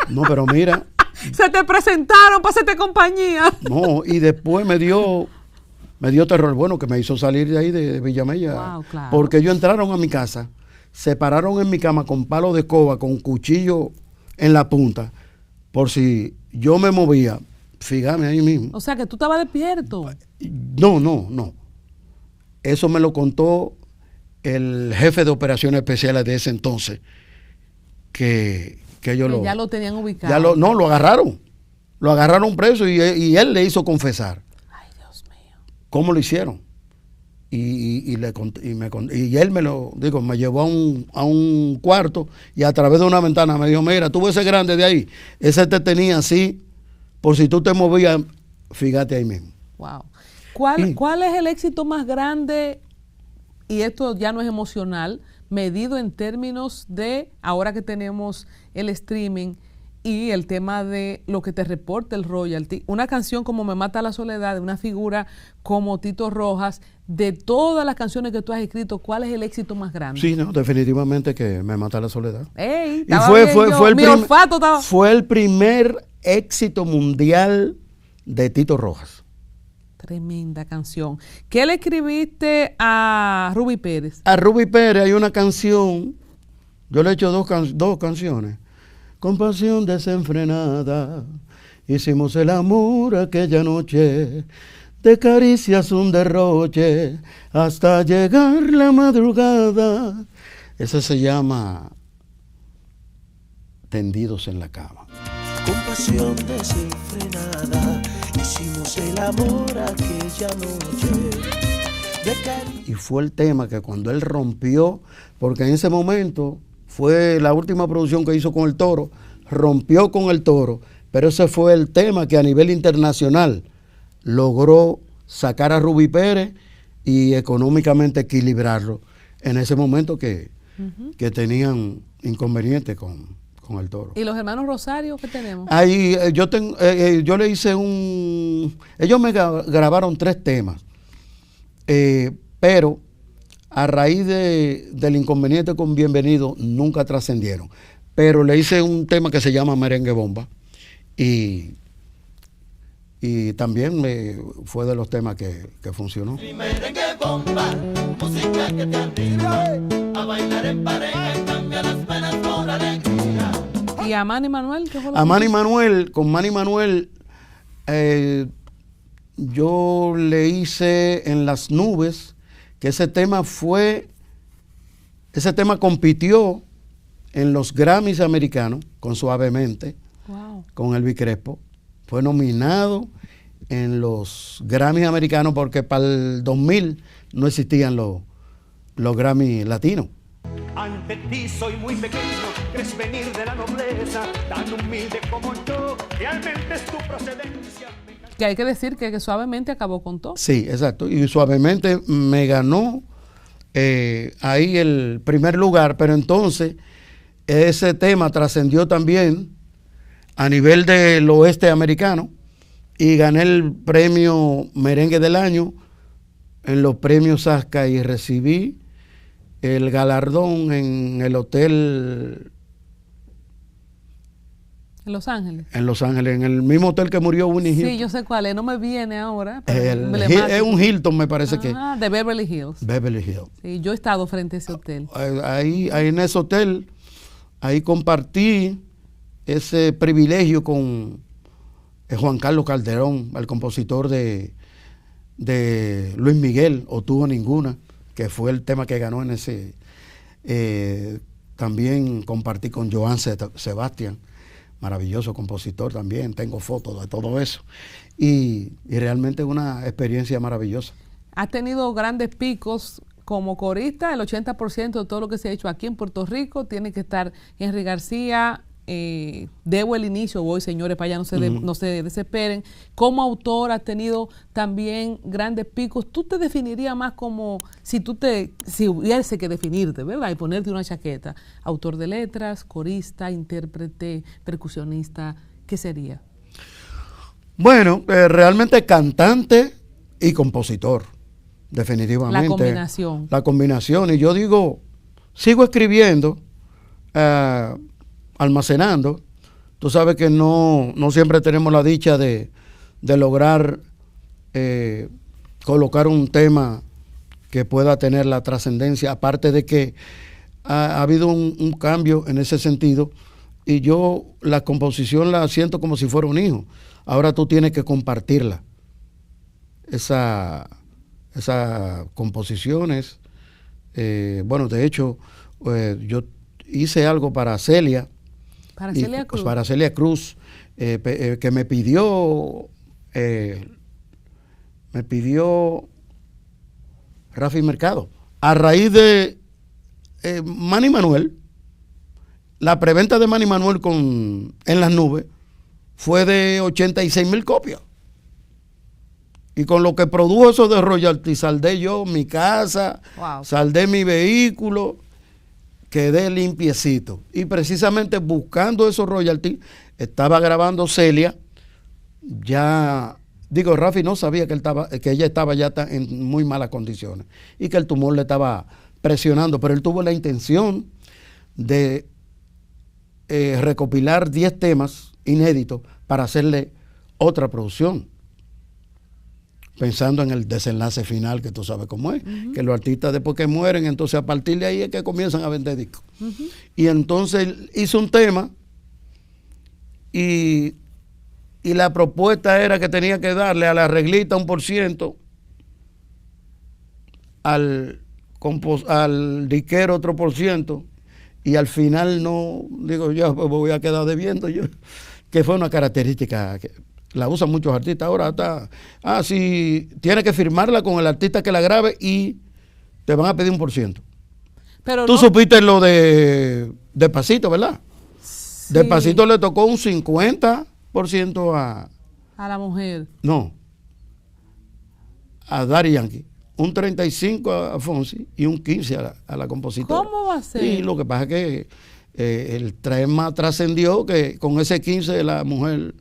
A: No, pero mira.
B: Se te presentaron para hacerte compañía.
A: No, y después me dio terror, bueno, que me hizo salir de ahí de Villamella.
B: Wow, claro.
A: Porque ellos entraron a mi casa, se pararon en mi cama con palo de escoba, con cuchillo en la punta, por si yo me movía. Fíjame ahí mismo.
B: O sea, que tú estabas despierto.
A: No. Eso me lo contó el jefe de operaciones especiales de ese entonces, que ellos
B: ya lo tenían ubicado.
A: Lo agarraron. Lo agarraron preso y él le hizo confesar.
B: Ay, Dios mío.
A: ¿Cómo lo hicieron? Y él me llevó a un cuarto y a través de una ventana me dijo, mira, tú ves ese grande de ahí, ese te tenía así, por si tú te movías, fíjate ahí mismo.
B: Wow. ¿Cuál es el éxito más grande, y esto ya no es emocional, medido en términos de, ahora que tenemos el streaming y el tema de lo que te reporta el royalty, una canción como Me Mata la Soledad, de una figura como Tito Rojas, de todas las canciones que tú has escrito, ¿cuál es el éxito más grande?
A: Sí, no, definitivamente que Me Mata la Soledad.
B: Ey,
A: y fue el primer éxito mundial de Tito Rojas.
B: Tremenda canción. ¿Qué le escribiste a Ruby Pérez?
A: A Ruby Pérez hay una canción, yo le he hecho dos canciones. Con pasión desenfrenada hicimos el amor aquella noche, de caricias un derroche hasta llegar la madrugada. Ese se llama Tendidos en la Cama.
C: Con pasión desenfrenada hicimos el amor aquella noche.
A: Y fue el tema que cuando él rompió, porque en ese momento fue la última producción que hizo con El Toro, rompió con El Toro, pero ese fue el tema que a nivel internacional logró sacar a Ruby Pérez y económicamente equilibrarlo en ese momento que tenían inconvenientes con El Toro.
B: ¿Y los hermanos Rosario qué tenemos?
A: Ahí yo le hice ellos me grabaron 3 temas, pero a raíz del inconveniente con Bienvenido nunca trascendieron. Pero le hice un tema que se llama Merengue Bomba y también fue de los temas que funcionó.
C: Mi merengue bomba, música que te anima a bailar en pareja y cambia las penas por alegría.
B: ¿Y a Manny Manuel? ¿Qué fue lo
A: a Manny Manuel, con Manny Manuel, yo le hice En las Nubes, que ese tema compitió en los Grammys americanos con Suavemente,
B: wow,
A: con Elvis Crespo. Fue nominado en los Grammys americanos porque para el 2000 no existían los Grammys latinos.
C: Ante ti soy muy pequeño, crees venir de la nobleza, tan humilde como yo, realmente es tu procedencia.
B: Que hay que decir que Suavemente acabó con todo.
A: Sí, exacto, y Suavemente me ganó ahí el primer lugar, pero entonces ese tema trascendió también a nivel del oeste americano y gané el premio Merengue del Año en los premios Sasca y recibí el galardón en el hotel
B: en Los Ángeles.
A: En Los Ángeles, en el mismo hotel que murió Winnie Houston.
B: Sí, yo sé cuál es, no me viene ahora.
A: Es un Hilton, me parece que.
B: De Beverly Hills.
A: Beverly Hills.
B: Sí, yo he estado frente a ese hotel.
A: Ahí en ese hotel, ahí compartí ese privilegio con Juan Carlos Calderón, el compositor de Luis Miguel, O Tuvo Ninguna, que fue el tema que ganó en ese. También compartí con Joan Sebastián, maravilloso compositor también, tengo fotos de todo eso. Y realmente una experiencia maravillosa.
B: Has tenido grandes picos como corista, el 80% de todo lo que se ha hecho aquí en Puerto Rico tiene que estar Henry García. Debo el inicio, voy señores, para allá no se desesperen. Como autor has tenido también grandes picos. ¿Tú te definirías más como, si hubiese que definirte, ¿verdad? Y ponerte una chaqueta, autor de letras, corista, intérprete, percusionista, ¿qué sería?
A: Bueno, realmente cantante y compositor, definitivamente.
B: La combinación.
A: La combinación, y yo digo, sigo escribiendo, almacenando. Tú sabes que no siempre tenemos la dicha de lograr colocar un tema que pueda tener la trascendencia, aparte de que ha habido un cambio en ese sentido, y yo la composición la siento como si fuera un hijo. Ahora tú tienes que compartirla. Esas composiciones, bueno, de hecho, yo hice algo para Celia, para Celia Cruz, que me pidió Rafi Mercado. A raíz de Manny Manuel, la preventa de Manny Manuel en las nubes fue de 86,000 copias. Y con lo que produjo eso de royalty, saldé yo mi casa, saldé mi vehículo, quedé limpiecito. Y precisamente buscando esos royalties, estaba grabando Celia. Rafi no sabía que ella estaba ya en muy malas condiciones y que el tumor le estaba presionando, pero él tuvo la intención de recopilar 10 temas inéditos para hacerle otra producción, pensando en el desenlace final, que tú sabes cómo es, que los artistas después que mueren, entonces a partir de ahí es que comienzan a vender discos. Y entonces hizo un tema y la propuesta era que tenía que darle a la arreglista 1%, al disquero otro %, y al final no, digo, ya me voy a quedar debiendo yo, que fue una característica que la usan muchos artistas ahora. Si tienes que firmarla con el artista que la grabe y te van a pedir 1%. Pero tú supiste lo de Despacito, ¿verdad? Sí. Despacito le tocó un 50% a
B: la mujer.
A: No, a Daddy Yankee, un 35% a Fonsi y un 15% a la compositora.
B: ¿Cómo va a ser?
A: Y lo que pasa es que el tema trascendió que con ese 15% la mujer...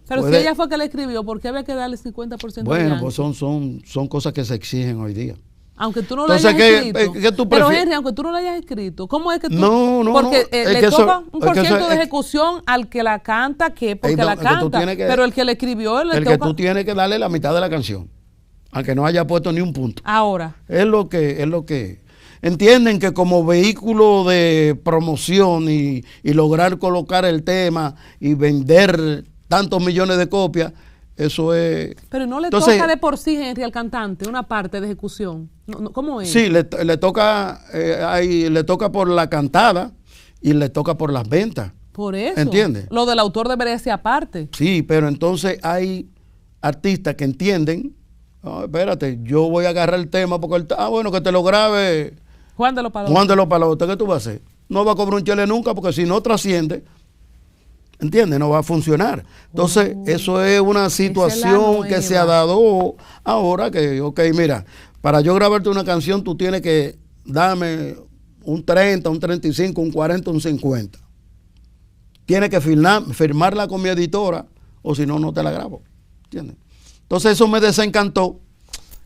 B: Pero si ella fue que le escribió, ¿por qué había que darle 50%?
A: Bueno, pues son cosas que se exigen hoy día.
B: Aunque tú no lo hayas escrito. Pero Henry, aunque tú no lo hayas escrito, ¿cómo es que tú?
A: No.
B: Porque le toca un por ciento de ejecución al que la canta, porque la canta. Pero el que le escribió,
A: que tú tienes que darle la mitad de la canción, aunque no haya puesto ni un punto.
B: Ahora.
A: Es lo que entienden, que como vehículo de promoción y lograr colocar el tema y vender tantos millones de copias, eso es...
B: Pero no le toca de por sí, Henry, al cantante una parte de ejecución. ¿Cómo es?
A: Sí, le toca le toca por la cantada y le toca por las ventas.
B: Por eso.
A: ¿Entiendes?
B: Lo del autor debería ser aparte.
A: Sí, pero entonces hay artistas que entienden, espérate, yo voy a agarrar el tema porque bueno, que te lo grabe
B: Juan de los Palotes.
A: Juan de los Palotes, ¿qué tú vas a hacer? No va a cobrar un chele nunca porque si no trasciende, ¿entiendes? No va a funcionar. Entonces, eso es una situación que se ha dado ahora que, ok, mira, para yo grabarte una canción tú tienes que darme un 30, un 35, un 40, un 50. Tienes que firmarla con mi editora o si no, no te la grabo. ¿Entiendes? Entonces eso me desencantó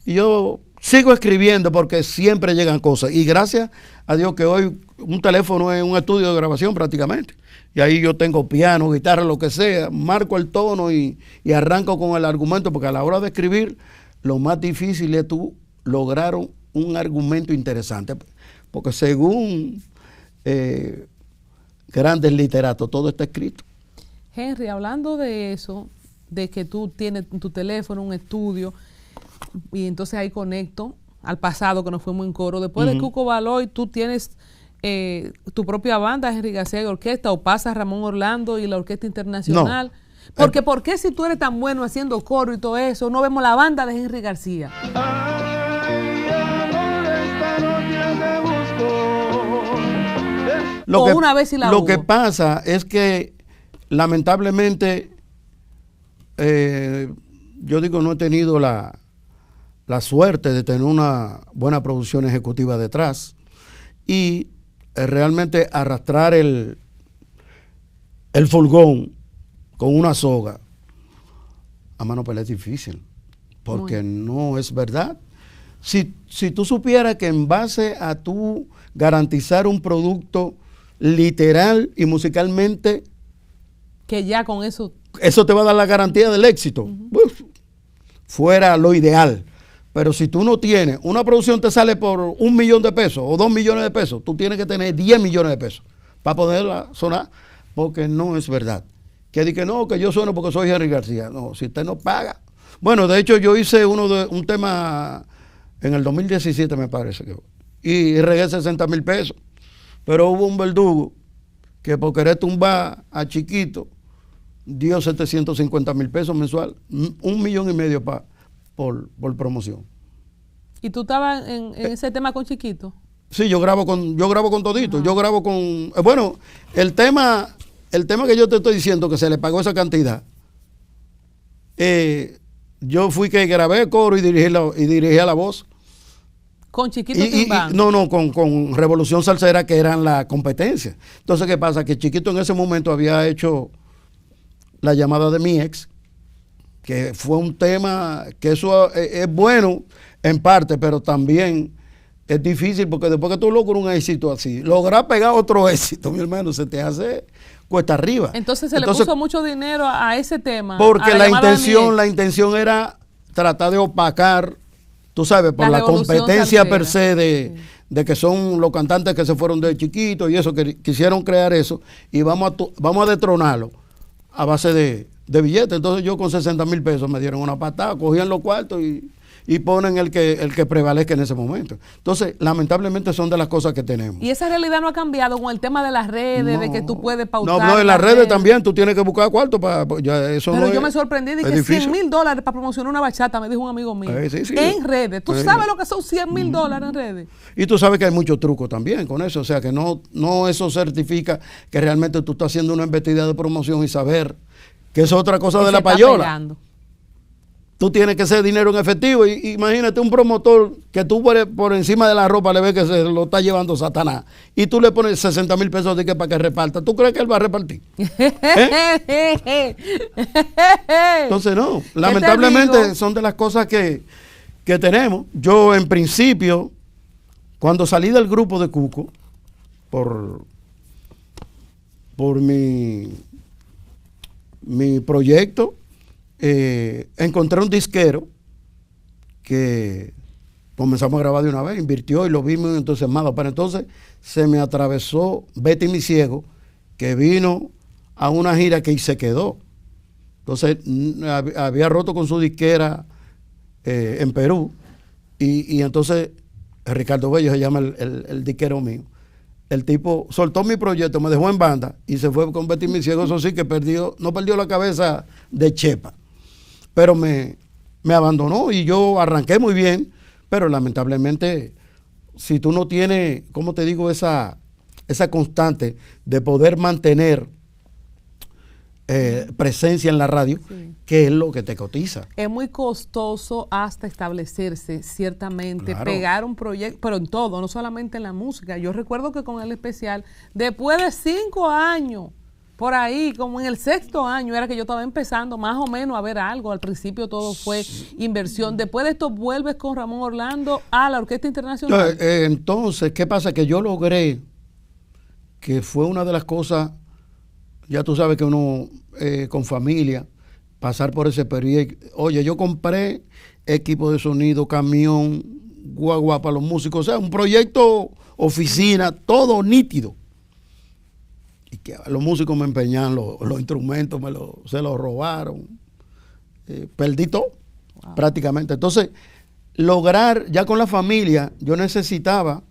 A: y yo sigo escribiendo porque siempre llegan cosas. Y gracias a Dios que hoy un teléfono es un estudio de grabación prácticamente. Y ahí yo tengo piano, guitarra, lo que sea, marco el tono y arranco con el argumento, porque a la hora de escribir lo más difícil es tú lograr un argumento interesante. Porque según grandes literatos, todo está escrito.
B: Henry, hablando de eso, de que tú tienes en tu teléfono un estudio y entonces ahí conecto al pasado que nos fuimos en coro. Después de Cuco Baloy, tú tienes tu propia banda, Henry García y Orquesta, o pasa Ramón Orlando y la Orquesta Internacional. No. Porque ¿por qué si tú eres tan bueno haciendo coro y todo eso, no vemos la banda de Henry García?
A: Lo que pasa es que lamentablemente yo digo, no he tenido la suerte de tener una buena producción ejecutiva detrás y realmente arrastrar el furgón con una soga a mano pelea es difícil, porque no es verdad. Si tú supieras que en base a tú garantizar un producto literal y musicalmente,
B: que ya con eso
A: te va a dar la garantía del éxito, fuera lo ideal. Pero si tú no tienes, una producción te sale por $1 millón o 2 millones de pesos, tú tienes que tener 10 millones de pesos para poderla sonar, porque no es verdad. Que diga que no, que yo sueno porque soy Henry García. No, si usted no paga. Bueno, de hecho yo hice un tema en el 2017 me parece que y regué 60 mil pesos. Pero hubo un verdugo que por querer tumbar a Chiquito dio 750 mil pesos mensual, $1,5 millones por promoción.
B: ¿Y tú estabas en ese tema con Chiquito?
A: Sí, yo grabo con todito, yo grabo con, bueno, el tema que yo te estoy diciendo que se le pagó esa cantidad, yo fui que grabé coro y dirigí la voz.
B: ¿Con Chiquito Timbán?
A: No, con Revolución Salsera, que eran la competencia. Entonces, ¿qué pasa? Que Chiquito en ese momento había hecho La llamada de mi ex, que fue un tema que eso es bueno en parte, pero también es difícil porque después que tú logras un éxito así, lograr pegar otro éxito, mi hermano, se te hace cuesta arriba.
B: Entonces le puso mucho dinero a ese tema.
A: Porque la intención era tratar de opacar, tú sabes, por la competencia per se de que son los cantantes que se fueron de Chiquito y eso, que quisieron crear eso, y vamos a detronarlo a base de billetes. Entonces yo con 60 mil pesos me dieron una patada, cogían los cuartos y ponen el que prevalezca en ese momento. Entonces, lamentablemente son de las cosas que tenemos.
B: ¿Y esa realidad no ha cambiado con el tema de las redes, de que tú puedes pautar?
A: No, en las redes también tú tienes que buscar cuarto para ya eso.
B: Pero
A: no
B: yo me sorprendí de que $100,000 para promocionar una bachata, me dijo un amigo mío.
A: Sí.
B: En redes. ¿Tú sabes lo que son $100,000 en redes?
A: Y tú sabes que hay muchos trucos también con eso. O sea, que no eso certifica que realmente tú estás haciendo una embestida de promoción y saber que es otra cosa de la payola. Tú tienes que hacer dinero en efectivo. Y imagínate un promotor que tú por encima de la ropa le ves que se lo está llevando Satanás y tú le pones 60 mil pesos de que para que reparta. ¿Tú crees que él va a repartir? Entonces no, lamentablemente son de las cosas que tenemos. Yo en principio, cuando salí del grupo de Cuco, por mi proyecto, encontré un disquero que comenzamos a grabar de una vez, invirtió y lo vimos entusiasmados. Pero entonces se me atravesó Betty Mi Ciego, que vino a una gira que se quedó. Entonces había roto con su disquera en Perú y entonces Ricardo Bello se llama el disquero mío. El tipo soltó mi proyecto, me dejó en banda y se fue con Betty Mi Ciego. Eso sí que no perdió la cabeza de chepa, pero me abandonó y yo arranqué muy bien, pero lamentablemente si tú no tienes, ¿cómo te digo? Esa constante de poder mantener presencia en la radio, sí, que es lo que te cotiza.
B: Es muy costoso hasta establecerse, ciertamente, claro, pegar un proyecto, pero en todo, no solamente en la música. Yo recuerdo que con el especial, después de 5 años, por ahí, como en el 6º año, era que yo estaba empezando más o menos a ver algo. Al principio todo fue inversión. Después de esto vuelves con Ramón Orlando a la Orquesta Internacional.
A: Entonces, ¿qué pasa? Que yo logré, que fue una de las cosas, ya tú sabes que uno con familia, pasar por ese periodo. Oye, yo compré equipo de sonido, camión, guagua para los músicos, o sea, un proyecto, oficina, todo nítido. Y que los músicos me empeñaban los instrumentos, se los robaron. Perdí todo, wow, prácticamente. Entonces, lograr, ya con la familia, yo necesitaba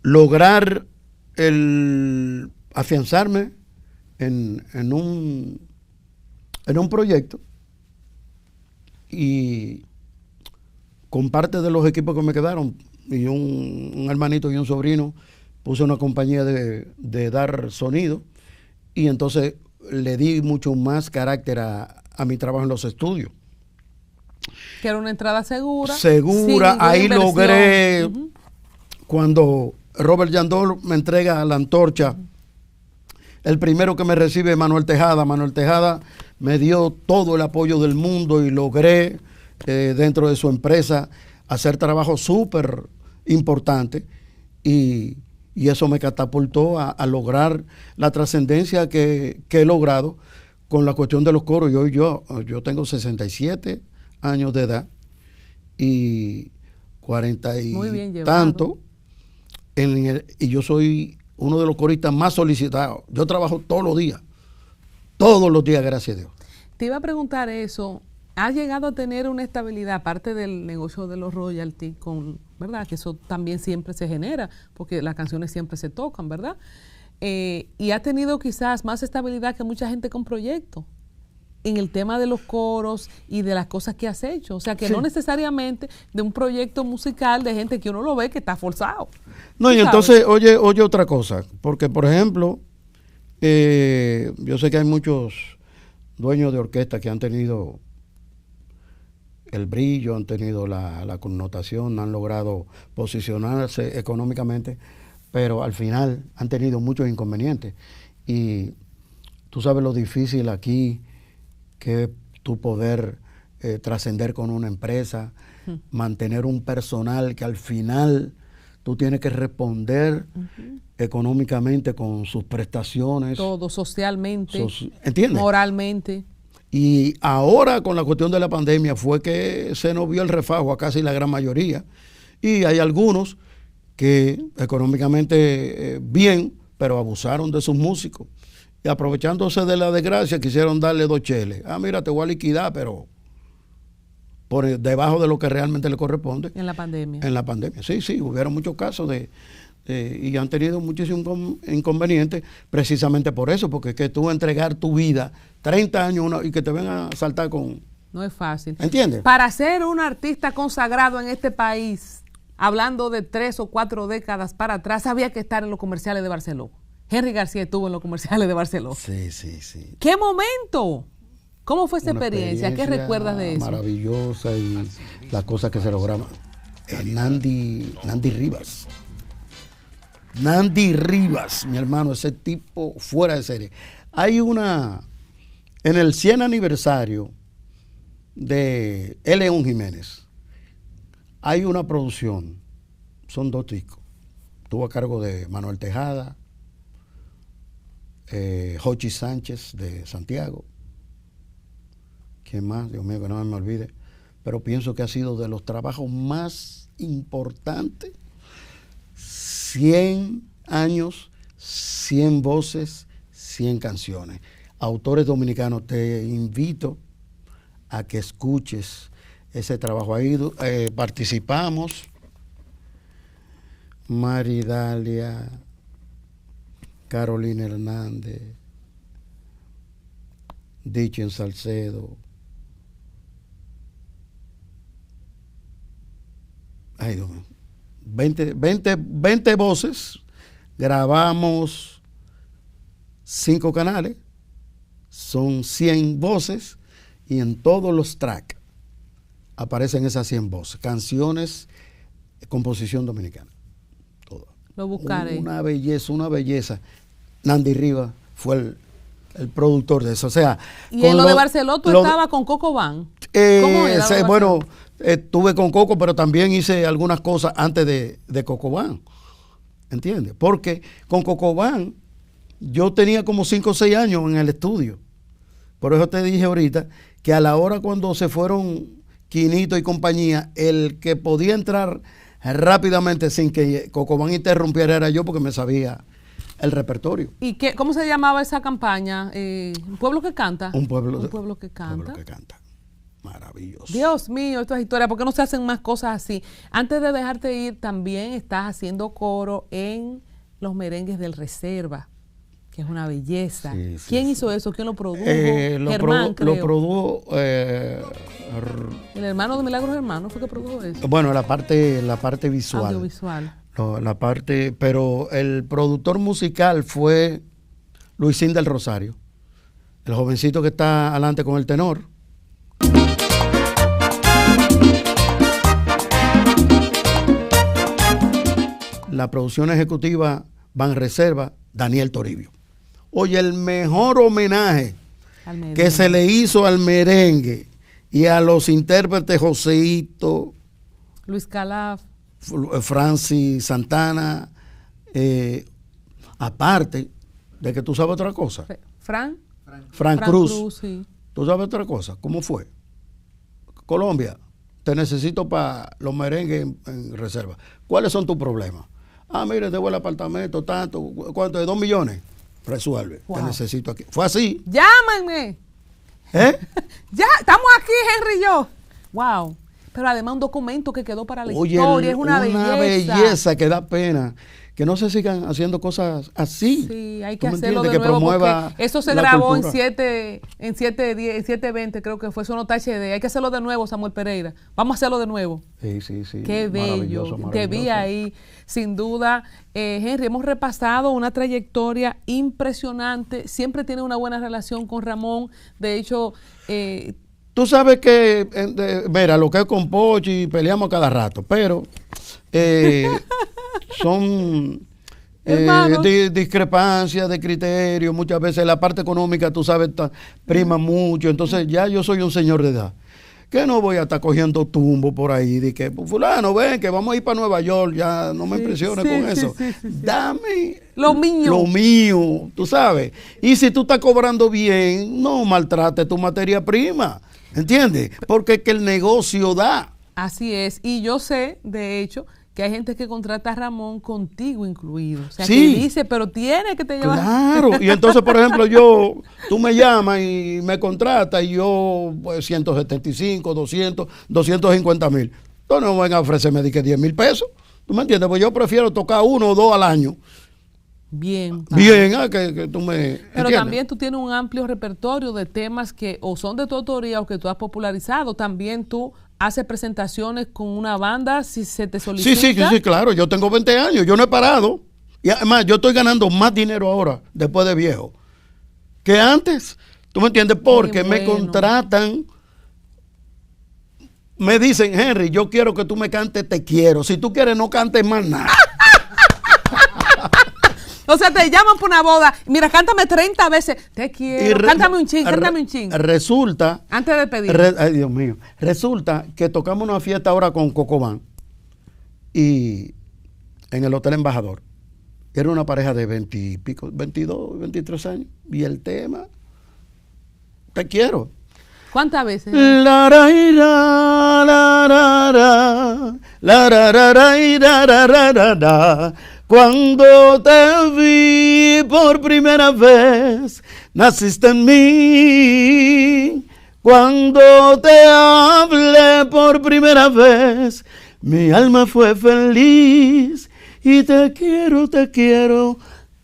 A: lograr el afianzarme en un proyecto, y con parte de los equipos que me quedaron, y un hermanito y un sobrino, puse una compañía de dar sonido, y entonces le di mucho más carácter a mi trabajo en los estudios.
B: Que era una entrada segura.
A: Segura, ahí inversión. Logré, cuando Robert Yandol me entrega la antorcha, el primero que me recibe es Manuel Tejada. Manuel Tejada me dio todo el apoyo del mundo y logré dentro de su empresa hacer trabajo súper importante, y eso me catapultó a lograr la trascendencia que he logrado con la cuestión de los coros. Yo tengo 67 años de edad y 40 y tanto, y yo soy uno de los coristas más solicitados. Yo trabajo todos los días, gracias a Dios.
B: Te iba a preguntar eso. ¿Has llegado a tener una estabilidad, aparte del negocio de los royalties, ¿verdad? Que eso también siempre se genera, porque las canciones siempre se tocan, ¿verdad? Y has tenido quizás más estabilidad que mucha gente con proyectos en el tema de los coros y de las cosas que has hecho. O sea, que sí, no necesariamente de un proyecto musical de gente que uno lo ve que está forzado.
A: No, y entonces, oye otra cosa, porque, por ejemplo, yo sé que hay muchos dueños de orquesta que han tenido el brillo, han tenido la connotación, han logrado posicionarse económicamente, pero al final han tenido muchos inconvenientes. Y tú sabes lo difícil aquí que es tu poder trascender con una empresa, mantener un personal que al final tú tienes que responder económicamente con sus prestaciones.
B: Todo, socialmente,
A: ¿entiendes?
B: Moralmente.
A: Y ahora con la cuestión de la pandemia fue que se nos vio el refajo a casi la gran mayoría. Y hay algunos que económicamente bien, pero abusaron de sus músicos. Y aprovechándose de la desgracia quisieron darle 2 cheles. Mira, te voy a liquidar, pero por debajo de lo que realmente le corresponde.
B: En la pandemia.
A: En la pandemia, sí, hubieron muchos casos y han tenido muchísimos inconvenientes precisamente por eso, porque es que tú entregar tu vida 30 años y que te vengan a saltar con...
B: No es fácil.
A: ¿Entiendes?
B: Para ser un artista consagrado en este país, hablando de 3 o 4 décadas para atrás, había que estar en los comerciales de Barceló. Henry García estuvo en los comerciales de Barceló.
A: Sí.
B: ¿Qué momento? ¿Cómo fue esa experiencia? ¿Qué recuerdas de eso?
A: Maravillosa, y las cosas que se lograban. Nandy Rivas. Nandy Rivas, mi hermano, ese tipo fuera de serie. Hay en el 100 aniversario de León Jiménez, hay una producción, son 2 discos. Estuvo a cargo de Manuel Tejada, Jochi Sánchez de Santiago. ¿Quién más? Dios mío, que no me olvide. Pero pienso que ha sido de los trabajos más importantes. 100 años, 100 voces, 100 canciones. Autores dominicanos, te invito a que escuches ese trabajo. Ahí participamos Maridalia, Carolina Hernández, Dichen Salcedo. Ay, Dios mío. 20 voces, grabamos 5 canales, son 100 voces, y en todos los tracks aparecen esas 100 voces, canciones, composición dominicana. Todo.
B: Lo buscaré.
A: Una belleza. Nandi Rivas fue el productor de eso. O sea,
B: y en lo de Barceló tú estabas con Coco Van.
A: ¿Cómo era? Bueno, estuve con Coco, pero también hice algunas cosas antes de Coco Van. ¿Entiendes? Porque con Coco Van yo tenía como 5 o 6 años en el estudio. Por eso te dije ahorita que a la hora cuando se fueron Quinito y compañía, el que podía entrar rápidamente sin que Coco Van interrumpiera era yo, porque me sabía el repertorio.
B: ¿Y cómo se llamaba esa campaña? ¿Un pueblo que canta?
A: Un pueblo
B: que canta.
A: Un pueblo que canta. Maravilloso.
B: Dios mío, estas historias, ¿por qué no se hacen más cosas así? Antes de dejarte ir, también estás haciendo coro en los merengues del Reserva, que es una belleza. Sí, ¿Quién hizo eso? ¿Quién lo produjo? Germán, creo.
A: Lo produjo...
B: el hermano de Milagros Hermano fue que produjo eso.
A: Bueno, la parte visual.
B: Audiovisual.
A: Pero el productor musical fue Luisín del Rosario, el jovencito que está adelante con el tenor. La producción ejecutiva Banreserva, Daniel Toribio. Oye, el mejor homenaje que se le hizo al merengue y a los intérpretes Joseito,
B: Luis Calaf,
A: Francis Santana, aparte de que tú sabes otra cosa. Frank Cruz.
B: Sí.
A: ¿Tú sabes otra cosa? ¿Cómo fue? Colombia, te necesito para los merengues en reserva. ¿Cuáles son tus problemas? Mire, debo el apartamento, tanto, ¿cuánto? ¿De 2 millones? Resuelve. Wow. Te necesito aquí. Fue así.
B: Llámenme. Ya, estamos aquí, Henry y yo. Wow. Pero además un documento que quedó para la historia, es una
A: belleza que da pena que no se sigan haciendo cosas así.
B: Sí, hay que hacerlo de nuevo, porque eso se grabó en 720, creo que fue Sonota HD. Hay que hacerlo de nuevo, Samuel Pereira. Vamos a hacerlo de nuevo.
A: Sí.
B: Qué bello. Te vi ahí, sin duda. Henry, hemos repasado una trayectoria impresionante. Siempre tiene una buena relación con Ramón. De hecho,
A: tú sabes que, mira, lo que es con Pochi, peleamos cada rato, pero son discrepancias de criterio. Muchas veces la parte económica, tú sabes, prima mucho. Entonces ya yo soy un señor de edad, que no voy a estar cogiendo tumbo por ahí de que, fulano, ven, que vamos a ir para Nueva York, ya no me impresiones con eso. Dame
B: lo
A: mío, tú sabes. Y si tú estás cobrando bien, no maltrates tu materia prima, ¿entiendes? Porque es que el negocio da.
B: Así es, y yo sé, de hecho, que hay gente que contrata a Ramón contigo incluido. O sea,
A: sí,
B: que dice, pero tiene que te llevar.
A: Claro, y entonces, por ejemplo, tú me llamas y me contratas y yo, pues, 175, 200, 250 mil. Tú no van a ofrecerme de que 10 mil pesos. ¿Tú me entiendes? Pues yo prefiero tocar 1 o 2 al año.
B: Bien,
A: que tú me
B: pero
A: ¿entiendes?
B: También tú tienes un amplio repertorio de temas que o son de tu autoría o que tú has popularizado. También tú haces presentaciones con una banda si se te solicita.
A: Sí, claro. Yo tengo 20 años, yo no he parado. Y además, yo estoy ganando más dinero ahora, después de viejo, que antes. ¿Tú me entiendes? Porque me contratan, me dicen, Henry, yo quiero que tú me cantes Te Quiero. Si tú quieres, no cantes más nada.
B: O sea, te llaman por una boda. Mira, cántame 30 veces. Te quiero. Cántame un ching.
A: Resulta.
B: Antes de pedir.
A: Ay, Dios mío. Resulta que tocamos una fiesta ahora con Coco Van. Y en el Hotel Embajador. Era una pareja de 20 y pico, 22, 23 años. Y el tema. Te quiero.
B: ¿Cuántas veces?
A: Cuando te vi por primera vez, naciste en mí. Cuando te hablé por primera vez, mi alma fue feliz. Y te quiero, te quiero,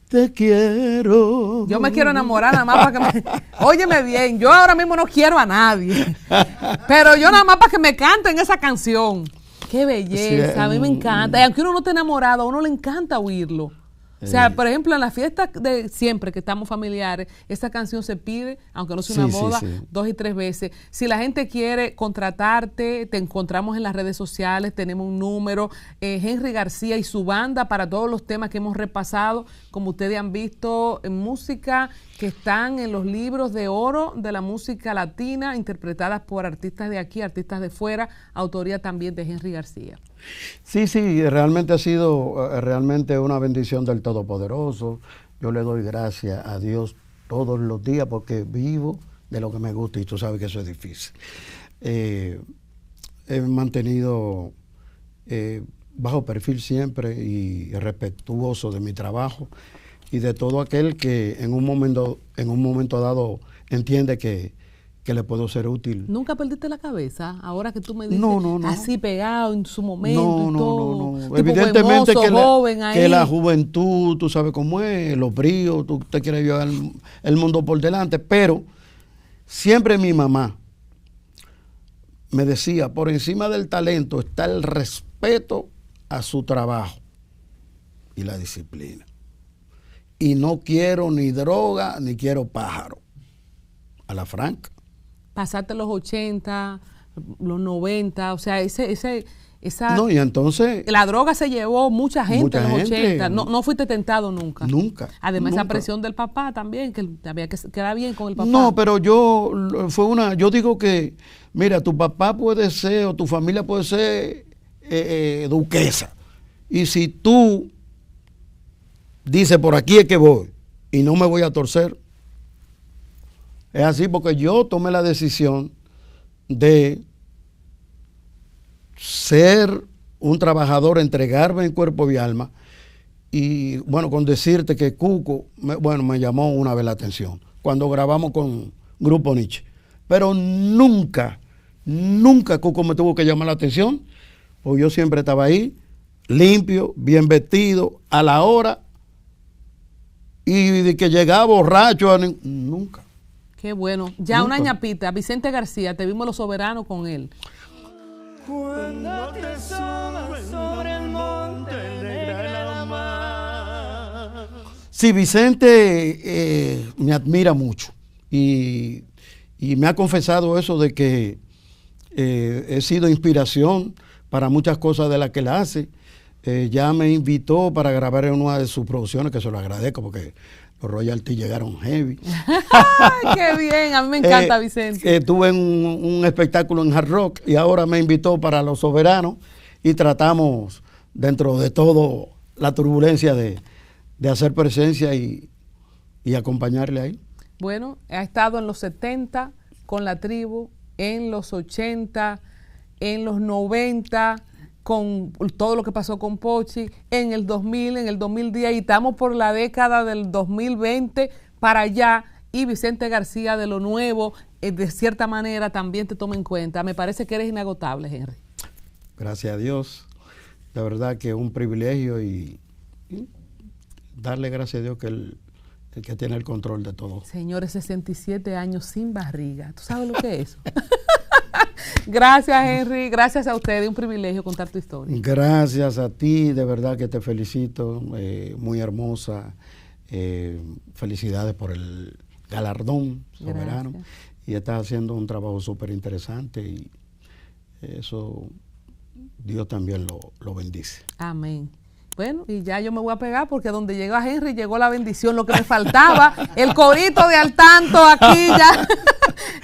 A: te quiero.
B: Yo me quiero enamorar nada más para que me... Óyeme bien, yo ahora mismo no quiero a nadie. Pero yo nada más para que me canten esa canción. Qué belleza, sí, a mí me encanta. Y aunque uno no esté enamorado, a uno le encanta oírlo. O sea, por ejemplo, en las fiestas de siempre que estamos familiares, esa canción se pide, aunque no sea una boda, 2 y 3 veces. Si la gente quiere contratarte, te encontramos en las redes sociales, tenemos un número, Henry García y su banda para todos los temas que hemos repasado, como ustedes han visto, en música que están en los libros de oro de la música latina, interpretadas por artistas de aquí, artistas de fuera, autoría también de Henry García.
A: Sí, realmente ha sido realmente una bendición del Todopoderoso. Yo le doy gracias a Dios todos los días porque vivo de lo que me gusta y tú sabes que eso es difícil. He mantenido bajo perfil siempre y respetuoso de mi trabajo y de todo aquel que en un momento dado entiende que le puedo ser útil.
B: ¿Nunca perdiste la cabeza? Ahora que tú me dices no. Así pegado en su momento y todo.
A: No. Evidentemente que la juventud, tú sabes cómo es, los bríos, tú te quieres llevar el mundo por delante, pero siempre mi mamá me decía, por encima del talento está el respeto a su trabajo y la disciplina. Y no quiero ni droga, ni quiero pájaro. A la franca.
B: Pasaste los 80, los 90, o sea, esa...
A: No, y entonces...
B: La droga se llevó mucha gente en los 80, no fuiste tentado nunca.
A: Nunca.
B: Además,
A: nunca.
B: Esa presión del papá también, que había que quedar bien con el papá.
A: No, pero yo digo que, mira, tu papá puede ser, o tu familia puede ser duquesa, y si tú dices, por aquí es que voy, y no me voy a torcer, es así porque yo tomé la decisión de ser un trabajador, entregarme en cuerpo y alma. Y bueno, con decirte que Cuco, me llamó una vez la atención cuando grabamos con Grupo Nietzsche. Pero nunca Cuco me tuvo que llamar la atención, porque yo siempre estaba ahí, limpio, bien vestido, a la hora, y de que llegaba borracho, nunca.
B: Qué bueno. Ya nunca. Una ñapita, Vicente García, te vimos Los Soberanos con él.
C: Cuando te asomas sobre el monte negra de la mar.
A: Sí, Vicente me admira mucho y me ha confesado eso de que he sido inspiración para muchas cosas de las que él hace. Ya me invitó para grabar en una de sus producciones, que se lo agradezco porque los royalties llegaron heavy.
B: ¡Qué bien! A mí me encanta Vicente.
A: Estuve en un espectáculo en Hard Rock y ahora me invitó para Los Soberanos y tratamos, dentro de todo la turbulencia, de hacer presencia y acompañarle ahí.
B: Bueno, ha estado en los 70 con La Tribu, en los 80, en los 90... con todo lo que pasó con Pochi, en el 2000, en el 2010, y estamos por la década del 2020 para allá, y Vicente García de lo nuevo, de cierta manera también te toma en cuenta. Me parece que eres inagotable, Henry.
A: Gracias a Dios. La verdad que es un privilegio y darle gracias a Dios que el que tiene el control de todo.
B: Señores, 67 años sin barriga. ¿Tú sabes lo que es eso? Gracias, Henry. Gracias a ustedes. Un privilegio contar tu historia.
A: Gracias a ti. De verdad que te felicito. Muy hermosa. Felicidades por el galardón soberano. Gracias. Y estás haciendo un trabajo súper interesante y eso Dios también lo bendice.
B: Amén. Bueno, y ya yo me voy a pegar porque donde llegó a Henry llegó la bendición, lo que me faltaba, el corito de al tanto aquí ya.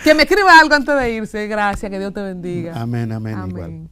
B: Que me escriba algo antes de irse. Gracias, que Dios te bendiga.
A: Amén, amén. Igual.